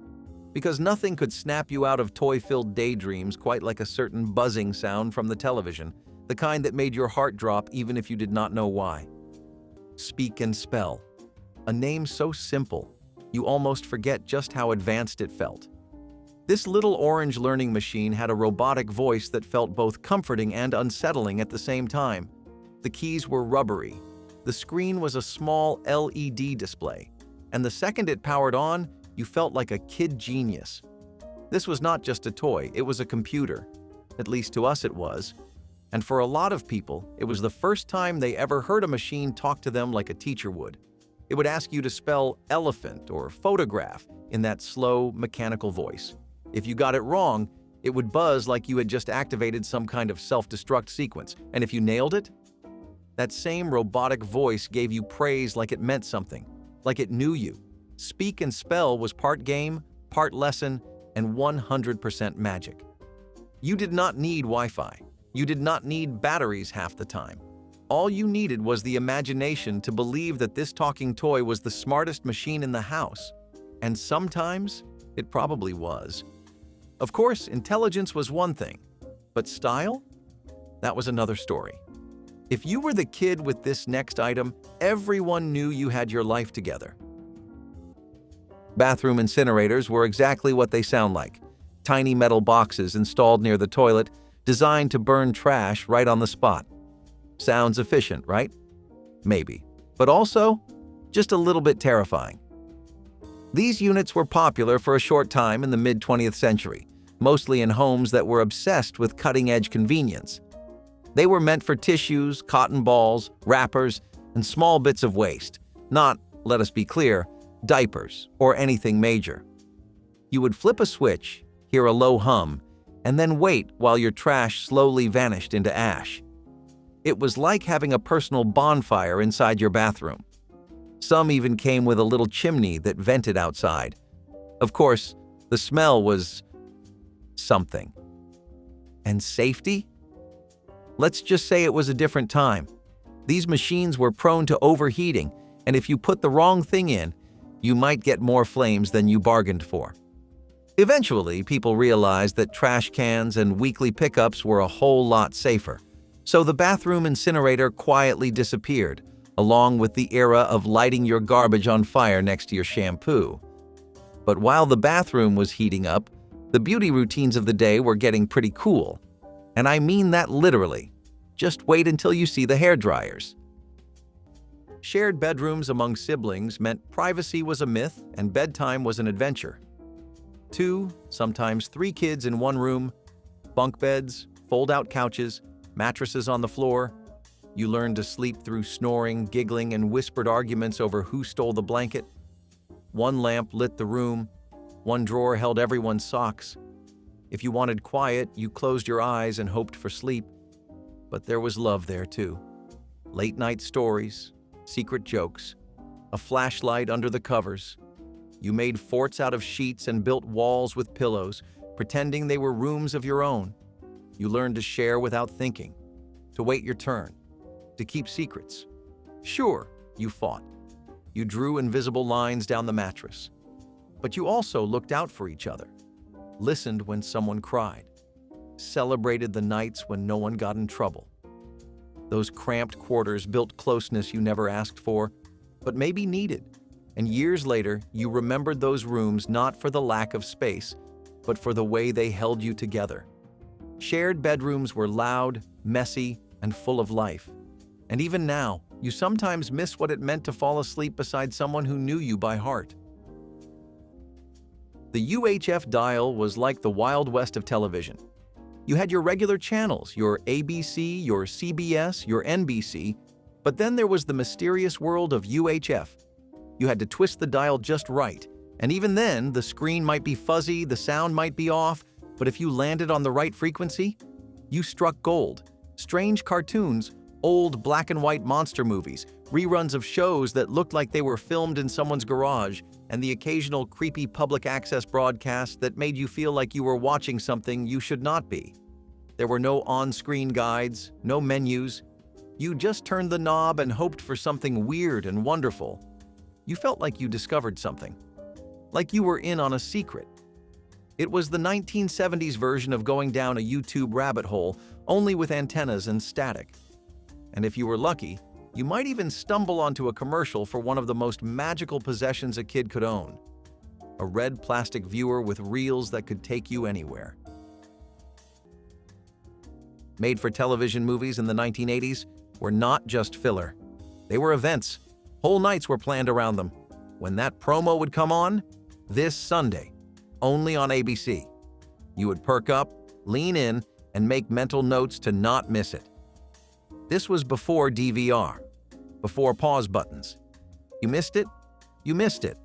D: Because nothing could snap you out of toy-filled daydreams quite like a certain buzzing sound from the television, the kind that made your heart drop even if you did not know why. Speak and Spell. A name so simple, you almost forget just how advanced it felt. This little orange learning machine had a robotic voice that felt both comforting and unsettling at the same time. The keys were rubbery. The screen was a small LED display. And the second it powered on, you felt like a kid genius. This was not just a toy, it was a computer. At least to us it was. And for a lot of people, it was the first time they ever heard a machine talk to them like a teacher would. It would ask you to spell elephant or photograph in that slow, mechanical voice. If you got it wrong, it would buzz like you had just activated some kind of self-destruct sequence. And if you nailed it, that same robotic voice gave you praise like it meant something, like it knew you. Speak and Spell was part game, part lesson, and 100% magic. You did not need Wi-Fi. You did not need batteries half the time. All you needed was the imagination to believe that this talking toy was the smartest machine in the house. And sometimes, it probably was. Of course, intelligence was one thing, but style? That was another story. If you were the kid with this next item, everyone knew you had your life together. Bathroom incinerators were exactly what they sound like. Tiny metal boxes installed near the toilet, designed to burn trash right on the spot. Sounds efficient, right? Maybe. But also, just a little bit terrifying. These units were popular for a short time in the mid-20th century, mostly in homes that were obsessed with cutting-edge convenience. They were meant for tissues, cotton balls, wrappers, and small bits of waste, not, let us be clear, diapers or anything major. You would flip a switch, hear a low hum, and then wait while your trash slowly vanished into ash. It was like having a personal bonfire inside your bathroom. Some even came with a little chimney that vented outside. Of course, the smell was something. And safety? Let's just say it was a different time. These machines were prone to overheating, and if you put the wrong thing in, you might get more flames than you bargained for. Eventually, people realized that trash cans and weekly pickups were a whole lot safer. So the bathroom incinerator quietly disappeared, along with the era of lighting your garbage on fire next to your shampoo. But while the bathroom was heating up, the beauty routines of the day were getting pretty cool. And I mean that literally. Just wait until you see the hairdryers. Shared bedrooms among siblings meant privacy was a myth and bedtime was an adventure. 2, sometimes 3 kids in one room, bunk beds, fold-out couches, mattresses on the floor. You learned to sleep through snoring, giggling, and whispered arguments over who stole the blanket. One lamp lit the room. One drawer held everyone's socks. If you wanted quiet, you closed your eyes and hoped for sleep. But there was love there too. Late-night stories, secret jokes, a flashlight under the covers. You made forts out of sheets and built walls with pillows, pretending they were rooms of your own. You learned to share without thinking, to wait your turn, to keep secrets. Sure, you fought. You drew invisible lines down the mattress. But you also looked out for each other, listened when someone cried, celebrated the nights when no one got in trouble. Those cramped quarters built closeness you never asked for, but maybe needed. And years later, you remembered those rooms not for the lack of space, but for the way they held you together. Shared bedrooms were loud, messy, and full of life. And even now, you sometimes miss what it meant to fall asleep beside someone who knew you by heart. The UHF dial was like the Wild West of television. You had your regular channels, your ABC, your CBS, your NBC, but then there was the mysterious world of UHF. You had to twist the dial just right, and even then, the screen might be fuzzy, the sound might be off, but if you landed on the right frequency, you struck gold. Strange cartoons, old black and white monster movies, reruns of shows that looked like they were filmed in someone's garage, and the occasional creepy public access broadcast that made you feel like you were watching something you should not be. There were no on-screen guides, no menus. You just turned the knob and hoped for something weird and wonderful. You felt like you discovered something, like you were in on a secret. It was the 1970s version of going down a YouTube rabbit hole, only with antennas and static. And if you were lucky, you might even stumble onto a commercial for one of the most magical possessions a kid could own: a red plastic viewer with reels that could take you anywhere. Made-for-television movies in the 1980s were not just filler. They were events. Whole nights were planned around them. When that promo would come on, this Sunday, only on ABC, you would perk up, lean in, and make mental notes to not miss it. This was before DVR, before pause buttons. You missed it? You missed it.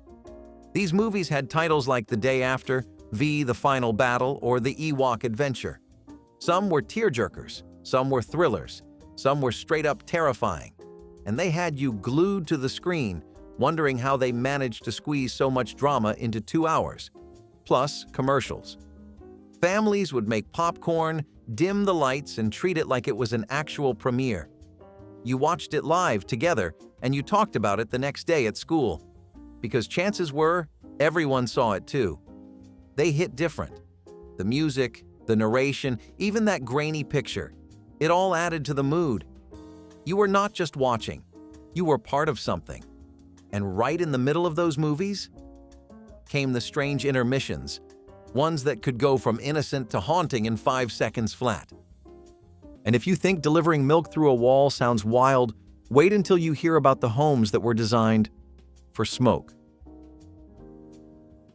D: These movies had titles like The Day After, V, The Final Battle, or The Ewok Adventure. Some were tearjerkers, some were thrillers, some were straight-up terrifying, and they had you glued to the screen, wondering how they managed to squeeze so much drama into 2 hours. Plus, commercials. Families would make popcorn, dim the lights, and treat it like it was an actual premiere. You watched it live together, and you talked about it the next day at school, because chances were everyone saw it too. They hit different. The music, the narration, even that grainy picture, it all added to the mood. You were not just watching, you were part of something. And right in the middle of those movies came the strange intermissions, ones that could go from innocent to haunting in 5 seconds flat. And if you think delivering milk through a wall sounds wild, wait until you hear about the homes that were designed for smoke.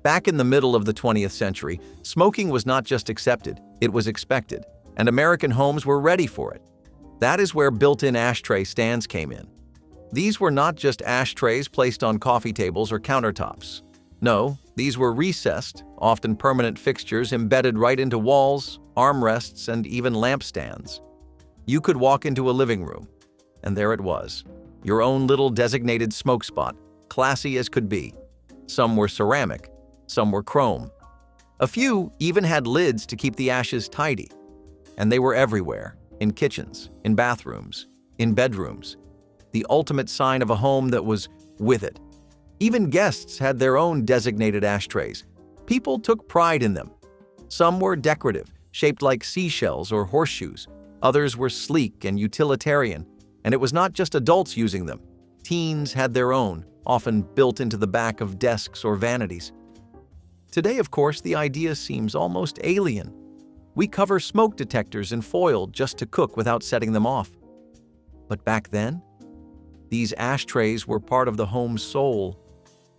D: Back in the middle of the 20th century, smoking was not just accepted, it was expected, and American homes were ready for it. That is where built-in ashtray stands came in. These were not just ashtrays placed on coffee tables or countertops. No, these were recessed, often permanent fixtures embedded right into walls, armrests, and even lampstands. You could walk into a living room, and there it was, your own little designated smoke spot, classy as could be. Some were ceramic, some were chrome. A few even had lids to keep the ashes tidy. And they were everywhere, in kitchens, in bathrooms, in bedrooms. The ultimate sign of a home that was with it. Even guests had their own designated ashtrays. People took pride in them. Some were decorative, shaped like seashells or horseshoes. Others were sleek and utilitarian, and it was not just adults using them. Teens had their own, often built into the back of desks or vanities. Today, of course, the idea seems almost alien. We cover smoke detectors in foil just to cook without setting them off. But back then, these ashtrays were part of the home's soul.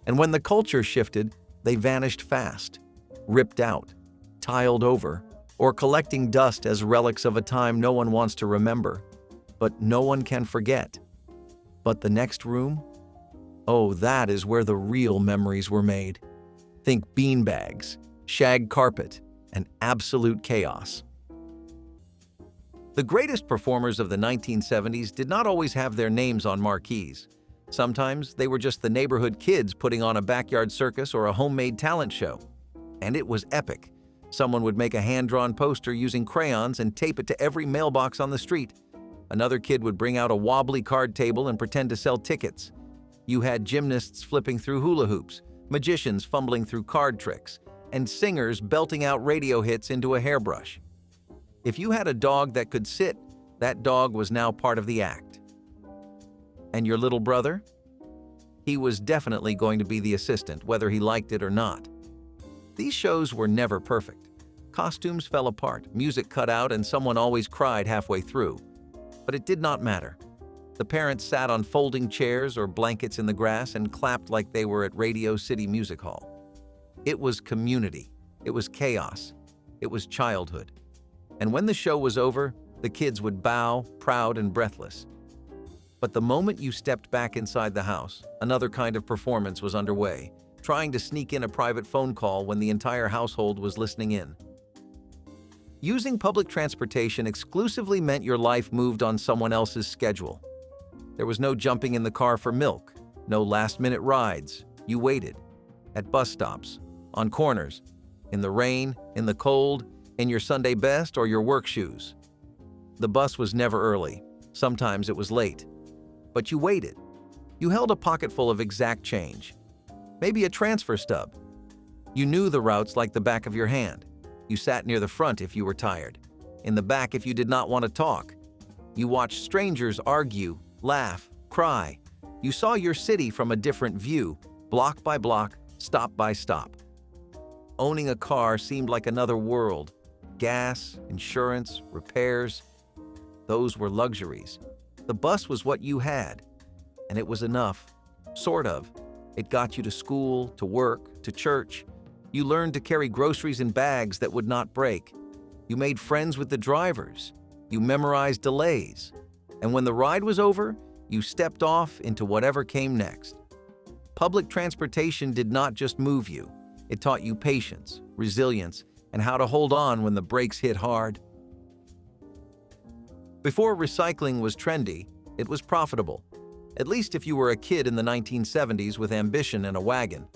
D: And when the culture shifted, they vanished fast, ripped out, tiled over, or collecting dust as relics of a time no one wants to remember, but no one can forget. But the next room? Oh, that is where the real memories were made. Think beanbags, shag carpet, and absolute chaos. The greatest performers of the 1970s did not always have their names on marquees. Sometimes they were just the neighborhood kids putting on a backyard circus or a homemade talent show. And it was epic. Someone would make a hand-drawn poster using crayons and tape it to every mailbox on the street. Another kid would bring out a wobbly card table and pretend to sell tickets. You had gymnasts flipping through hula hoops, magicians fumbling through card tricks, and singers belting out radio hits into a hairbrush. If you had a dog that could sit, that dog was now part of the act. And your little brother? He was definitely going to be the assistant, whether he liked it or not. These shows were never perfect. Costumes fell apart, music cut out, and someone always cried halfway through. But it did not matter. The parents sat on folding chairs or blankets in the grass and clapped like they were at Radio City Music Hall. It was community. It was chaos. It was childhood. And when the show was over, the kids would bow, proud and breathless. But the moment you stepped back inside the house, another kind of performance was underway, trying to sneak in a private phone call when the entire household was listening in. Using public transportation exclusively meant your life moved on someone else's schedule. There was no jumping in the car for milk, no last-minute rides. You waited. At bus stops, on corners, in the rain, in the cold, in your Sunday best or your work shoes. The bus was never early. Sometimes it was late. But you waited. You held a pocket full of exact change. Maybe a transfer stub. You knew the routes like the back of your hand. You sat near the front if you were tired. In the back if you did not want to talk. You watched strangers argue, laugh, cry. You saw your city from a different view, block by block, stop by stop. Owning a car seemed like another world. Gas, insurance, repairs. Those were luxuries. The bus was what you had, and it was enough. Sort of. It got you to school, to work, to church. You learned to carry groceries in bags that would not break. You made friends with the drivers. You memorized delays. And when the ride was over, you stepped off into whatever came next. Public transportation did not just move you. It taught you patience, resilience, and how to hold on when the brakes hit hard. Before recycling was trendy, it was profitable, at least if you were a kid in the 1970s with ambition and a wagon.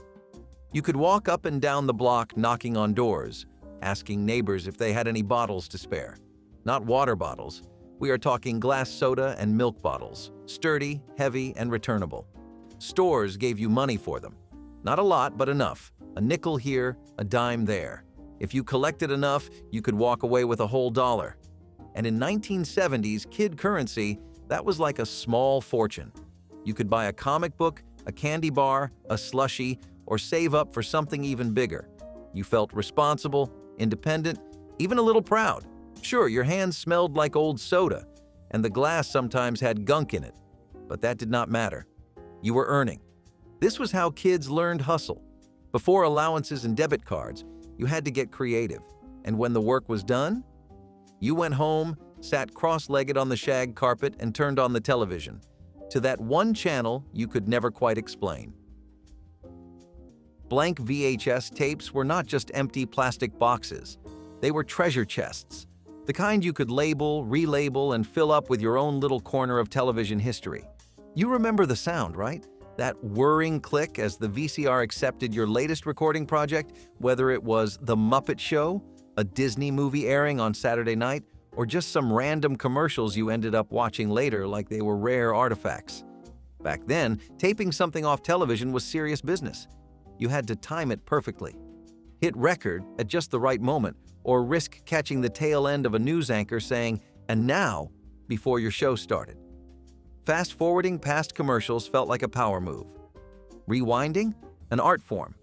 D: You could walk up and down the block knocking on doors, asking neighbors if they had any bottles to spare. Not water bottles. We are talking glass soda and milk bottles, sturdy, heavy, and returnable. Stores gave you money for them. Not a lot, but enough. A nickel here, a dime there. If you collected enough, you could walk away with a whole dollar. And in 1970s kid currency, that was like a small fortune. You could buy a comic book, a candy bar, a slushie, or save up for something even bigger. You felt responsible, independent, even a little proud. Sure, your hands smelled like old soda, and the glass sometimes had gunk in it, but that did not matter. You were earning. This was how kids learned hustle. Before allowances and debit cards, you had to get creative, and when the work was done, you went home, sat cross-legged on the shag carpet, and turned on the television to that one channel you could never quite explain. Blank VHS tapes were not just empty plastic boxes. They were treasure chests, the kind you could label, relabel, and fill up with your own little corner of television history. You remember the sound, right? That whirring click as the VCR accepted your latest recording project, whether it was The Muppet Show, a Disney movie airing on Saturday night, or just some random commercials you ended up watching later like they were rare artifacts. Back then, taping something off television was serious business. You had to time it perfectly. Hit record at just the right moment, or risk catching the tail end of a news anchor saying, "And now," before your show started. Fast-forwarding past commercials felt like a power move. Rewinding? An art form.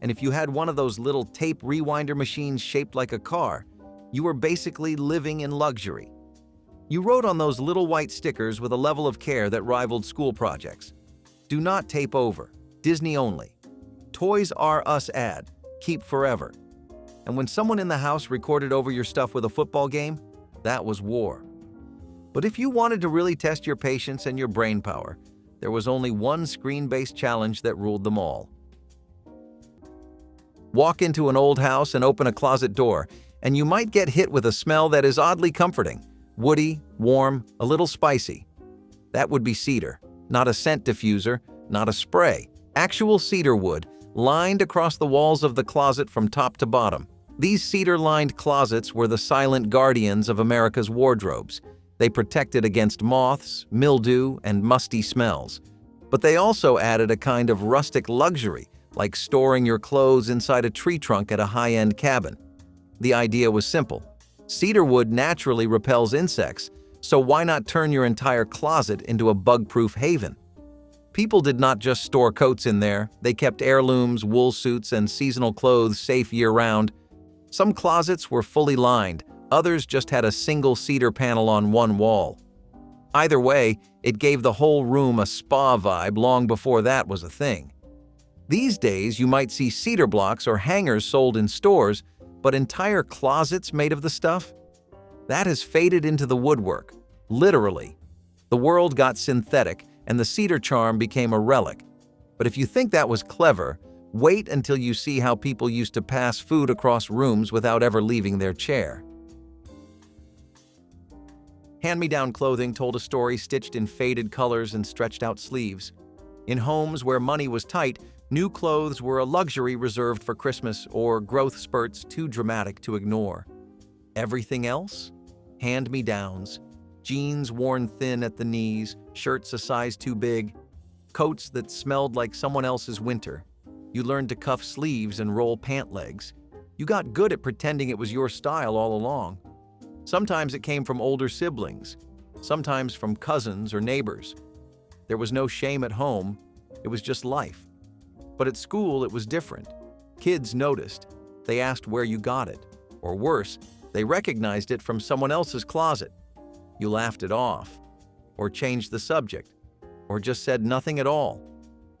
D: And if you had one of those little tape rewinder machines shaped like a car, you were basically living in luxury. You wrote on those little white stickers with a level of care that rivaled school projects. Do not tape over. Disney only. Toys R Us ad. Keep forever. And when someone in the house recorded over your stuff with a football game, that was war. But if you wanted to really test your patience and your brain power, there was only one screen-based challenge that ruled them all. Walk into an old house and open a closet door, and you might get hit with a smell that is oddly comforting. Woody, warm, a little spicy. That would be cedar, not a scent diffuser, not a spray. Actual cedar wood, lined across the walls of the closet from top to bottom. These cedar-lined closets were the silent guardians of America's wardrobes. They protected against moths, mildew, and musty smells. But they also added a kind of rustic luxury, like storing your clothes inside a tree trunk at a high-end cabin. The idea was simple. Cedar wood naturally repels insects, so why not turn your entire closet into a bug-proof haven? People did not just store coats in there, they kept heirlooms, wool suits, and seasonal clothes safe year-round. Some closets were fully lined, others just had a single cedar panel on one wall. Either way, it gave the whole room a spa vibe long before that was a thing. These days, you might see cedar blocks or hangers sold in stores, but entire closets made of the stuff? That has faded into the woodwork, literally. The world got synthetic, and the cedar charm became a relic. But if you think that was clever, wait until you see how people used to pass food across rooms without ever leaving their chair. Hand-me-down clothing told a story stitched in faded colors and stretched-out sleeves. In homes where money was tight, new clothes were a luxury reserved for Christmas or growth spurts too dramatic to ignore. Everything else? Hand-me-downs. Jeans worn thin at the knees, shirts a size too big, coats that smelled like someone else's winter. You learned to cuff sleeves and roll pant legs. You got good at pretending it was your style all along. Sometimes it came from older siblings, sometimes from cousins or neighbors. There was no shame at home, it was just life. But at school, it was different. Kids noticed. They asked where you got it. Or worse, they recognized it from someone else's closet. You laughed it off, or changed the subject, or just said nothing at all.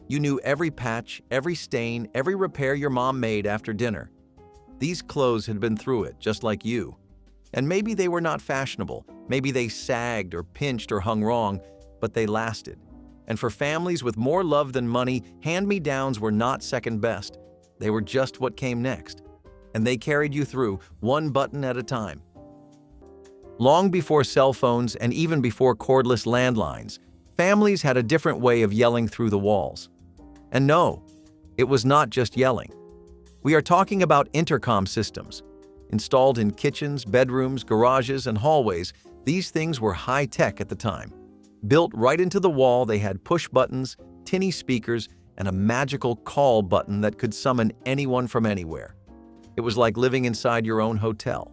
D: You knew every patch, every stain, every repair your mom made after dinner. These clothes had been through it, just like you. And maybe they were not fashionable, maybe they sagged or pinched or hung wrong, but they lasted. And for families with more love than money, hand-me-downs were not second best. They were just what came next. And they carried you through, one button at a time. Long before cell phones and even before cordless landlines, families had a different way of yelling through the walls. And no, it was not just yelling. We are talking about intercom systems. Installed in kitchens, bedrooms, garages, and hallways, these things were high-tech at the time. Built right into the wall, they had push buttons, tinny speakers, and a magical call button that could summon anyone from anywhere. It was like living inside your own hotel.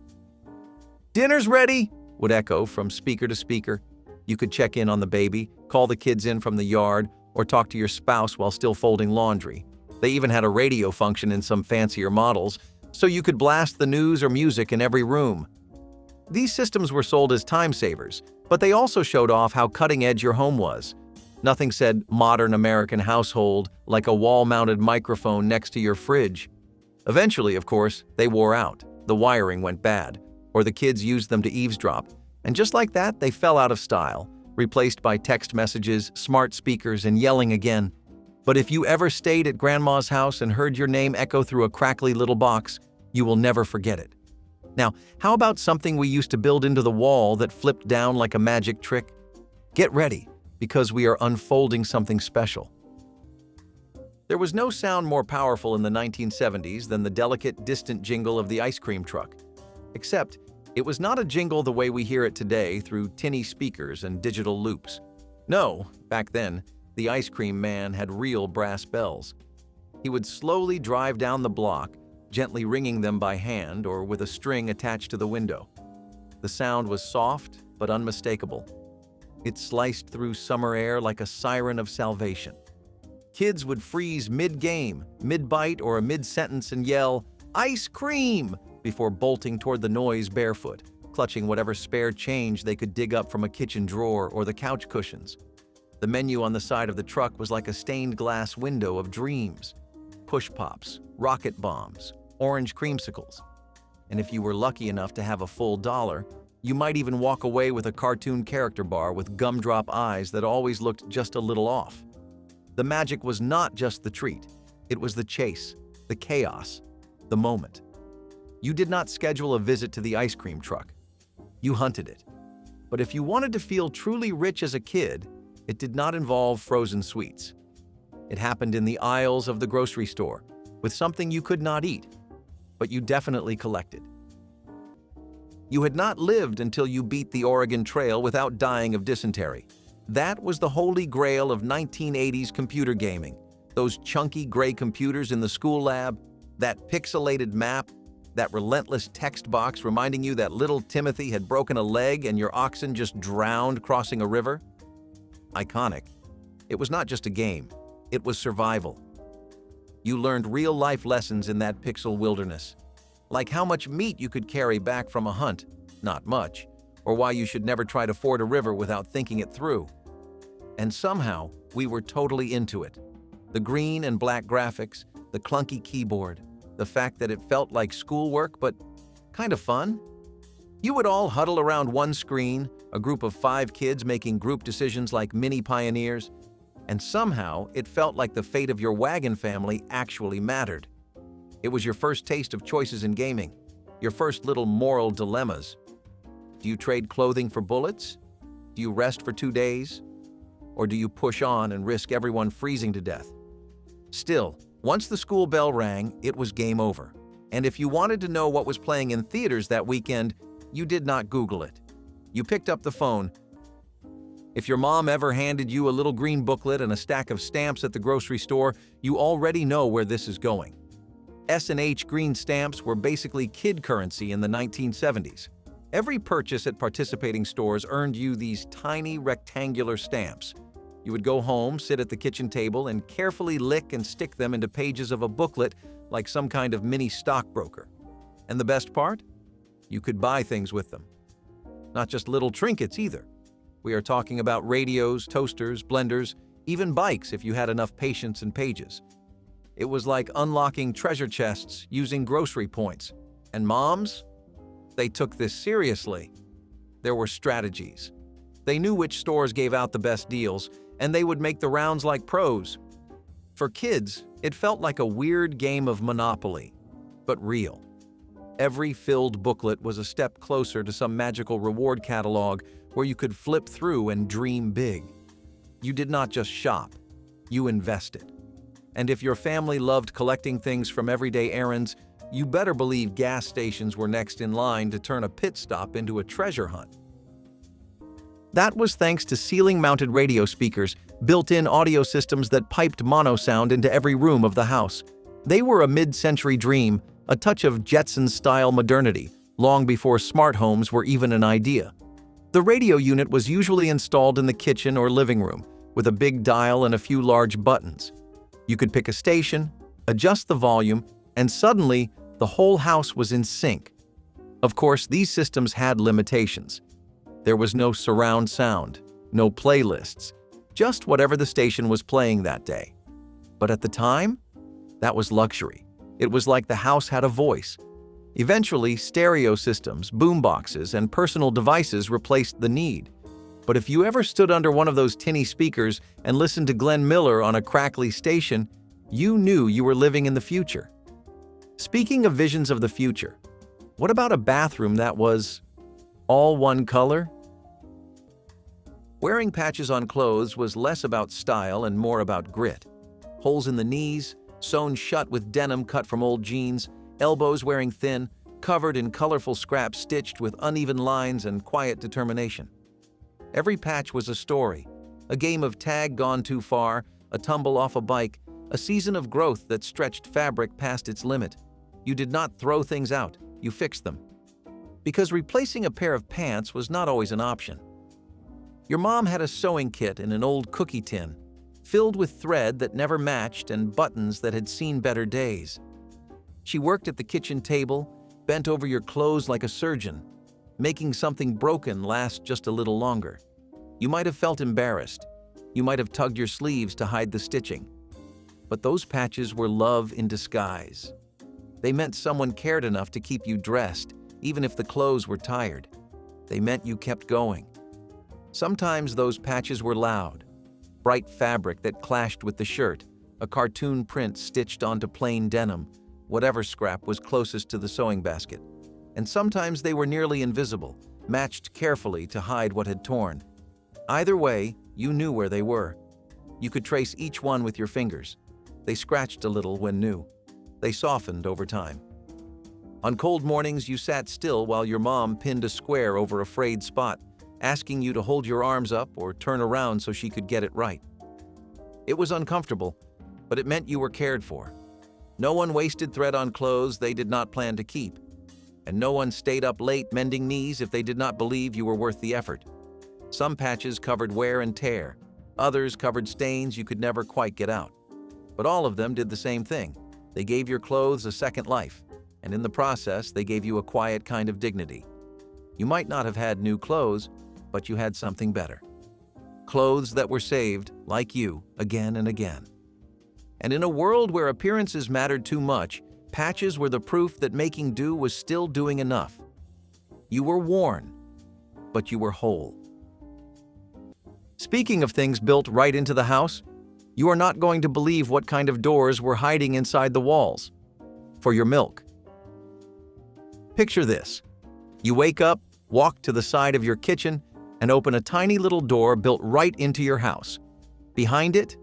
D: "Dinner's ready," would echo from speaker to speaker. You could check in on the baby, call the kids in from the yard, or talk to your spouse while still folding laundry. They even had a radio function in some fancier models, so you could blast the news or music in every room. These systems were sold as time savers, but they also showed off how cutting-edge your home was. Nothing said modern American household like a wall-mounted microphone next to your fridge. Eventually, of course, they wore out. The wiring went bad, or the kids used them to eavesdrop. And just like that, they fell out of style, replaced by text messages, smart speakers, and yelling again. But if you ever stayed at Grandma's house and heard your name echo through a crackly little box, you will never forget it. Now, how about something we used to build into the wall that flipped down like a magic trick? Get ready, because we are unfolding something special. There was no sound more powerful in the 1970s than the delicate, distant jingle of the ice cream truck. Except, it was not a jingle the way we hear it today through tinny speakers and digital loops. No, back then, the ice cream man had real brass bells. He would slowly drive down the block, gently ringing them by hand or with a string attached to the window. The sound was soft but unmistakable. It sliced through summer air like a siren of salvation. Kids would freeze mid-game, mid-bite, or a mid-sentence and yell, "Ice cream!" before bolting toward the noise barefoot, clutching whatever spare change they could dig up from a kitchen drawer or the couch cushions. The menu on the side of the truck was like a stained glass window of dreams. Push pops, rocket bombs, orange creamsicles. And if you were lucky enough to have a full dollar, you might even walk away with a cartoon character bar with gumdrop eyes that always looked just a little off. The magic was not just the treat. It was the chase, the chaos, the moment. You did not schedule a visit to the ice cream truck. You hunted it. But if you wanted to feel truly rich as a kid, it did not involve frozen sweets. It happened in the aisles of the grocery store, with something you could not eat, but you definitely collected. You had not lived until you beat the Oregon Trail without dying of dysentery. That was the holy grail of 1980s computer gaming. Those chunky gray computers in the school lab, that pixelated map, that relentless text box reminding you that little Timothy had broken a leg and your oxen just drowned crossing a river. Iconic. It was not just a game, it was survival. You learned real-life lessons in that pixel wilderness, like how much meat you could carry back from a hunt, not much, or why you should never try to ford a river without thinking it through. And somehow, we were totally into it. The green and black graphics, the clunky keyboard, the fact that it felt like schoolwork but kind of fun. You would all huddle around one screen, a group of 5 kids making group decisions like mini pioneers, and somehow it felt like the fate of your wagon family actually mattered. It was your first taste of choices in gaming, your first little moral dilemmas. Do you trade clothing for bullets? Do you rest for 2 days? Or do you push on and risk everyone freezing to death? Still, once the school bell rang, it was game over. And if you wanted to know what was playing in theaters that weekend, you did not Google it. You picked up the phone. If your mom ever handed you a little green booklet and a stack of stamps at the grocery store, you already know where this is going. S&H green stamps were basically kid currency in the 1970s. Every purchase at participating stores earned you these tiny rectangular stamps. You would go home, sit at the kitchen table, and carefully lick and stick them into pages of a booklet like some kind of mini stockbroker. And the best part? You could buy things with them. Not just little trinkets either. We are talking about radios, toasters, blenders, even bikes if you had enough patience and pages. It was like unlocking treasure chests using grocery points. And moms? They took this seriously. There were strategies. They knew which stores gave out the best deals, and they would make the rounds like pros. For kids, it felt like a weird game of Monopoly, but real. Every filled booklet was a step closer to some magical reward catalog where you could flip through and dream big. You did not just shop, you invested. And if your family loved collecting things from everyday errands, you better believe gas stations were next in line to turn a pit stop into a treasure hunt. That was thanks to ceiling-mounted radio speakers, built-in audio systems that piped mono sound into every room of the house. They were a mid-century dream, a touch of Jetsons-style modernity, long before smart homes were even an idea. The radio unit was usually installed in the kitchen or living room, with a big dial and a few large buttons. You could pick a station, adjust the volume, and suddenly, the whole house was in sync. Of course, these systems had limitations. There was no surround sound, no playlists, just whatever the station was playing that day. But at the time, that was luxury. It was like the house had a voice. Eventually, stereo systems, boomboxes, and personal devices replaced the need. But if you ever stood under one of those tinny speakers and listened to Glenn Miller on a crackly station, you knew you were living in the future. Speaking of visions of the future, what about a bathroom that was all one color? Wearing patches on clothes was less about style and more about grit. Holes in the knees, sewn shut with denim cut from old jeans, elbows wearing thin, covered in colorful scraps stitched with uneven lines and quiet determination. Every patch was a story, a game of tag gone too far, a tumble off a bike, a season of growth that stretched fabric past its limit. You did not throw things out, you fixed them. Because replacing a pair of pants was not always an option. Your mom had a sewing kit in an old cookie tin, filled with thread that never matched and buttons that had seen better days. She worked at the kitchen table, bent over your clothes like a surgeon, making something broken last just a little longer. You might have felt embarrassed. You might have tugged your sleeves to hide the stitching. But those patches were love in disguise. They meant someone cared enough to keep you dressed, even if the clothes were tired. They meant you kept going. Sometimes those patches were loud. Bright fabric that clashed with the shirt, a cartoon print stitched onto plain denim, whatever scrap was closest to the sewing basket. And sometimes they were nearly invisible, matched carefully to hide what had torn. Either way, you knew where they were. You could trace each one with your fingers. They scratched a little when new. They softened over time. On cold mornings, you sat still while your mom pinned a square over a frayed spot, asking you to hold your arms up or turn around so she could get it right. It was uncomfortable, but it meant you were cared for. No one wasted thread on clothes they did not plan to keep, and no one stayed up late mending knees if they did not believe you were worth the effort. Some patches covered wear and tear, Others covered stains you could never quite get out. But all of them did the same thing. They gave your clothes a second life, and in the process, they gave you a quiet kind of dignity. You might not have had new clothes, but you had something better. Clothes that were saved, like you, again and again. And in a world where appearances mattered too much, patches were the proof that making do was still doing enough. You were worn, but you were whole. Speaking of things built right into the house, you are not going to believe what kind of doors were hiding inside the walls. For your milk. Picture this. You wake up, walk to the side of your kitchen, and open a tiny little door built right into your house. Behind it,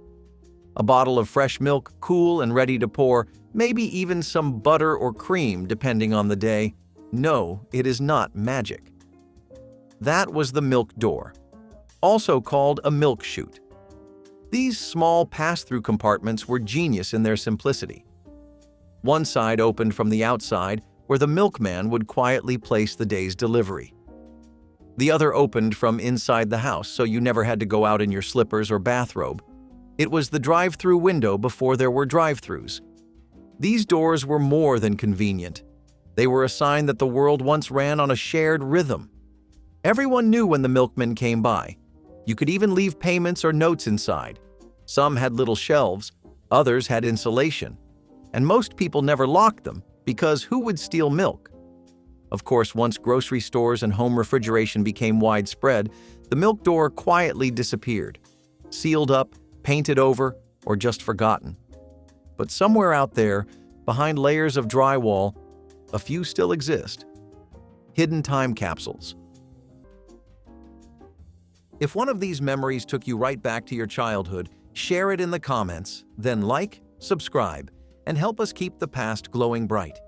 D: a bottle of fresh milk, cool and ready to pour, maybe even some butter or cream depending on the day. No, it is not magic. That was the milk door, also called a milk chute. These small pass-through compartments were genius in their simplicity. One side opened from the outside, where the milkman would quietly place the day's delivery. The other opened from inside the house, so you never had to go out in your slippers or bathrobe. It was the drive-through window before there were drive-throughs. These doors were more than convenient. They were a sign that the world once ran on a shared rhythm. Everyone knew when the milkman came by. You could even leave payments or notes inside. Some had little shelves, others had insulation. And most people never locked them, because who would steal milk? Of course, once grocery stores and home refrigeration became widespread, the milk door quietly disappeared, sealed up, painted over, or just forgotten. But somewhere out there, behind layers of drywall, a few still exist. Hidden time capsules. If one of these memories took you right back to your childhood, share it in the comments, then like, subscribe, and help us keep the past glowing bright.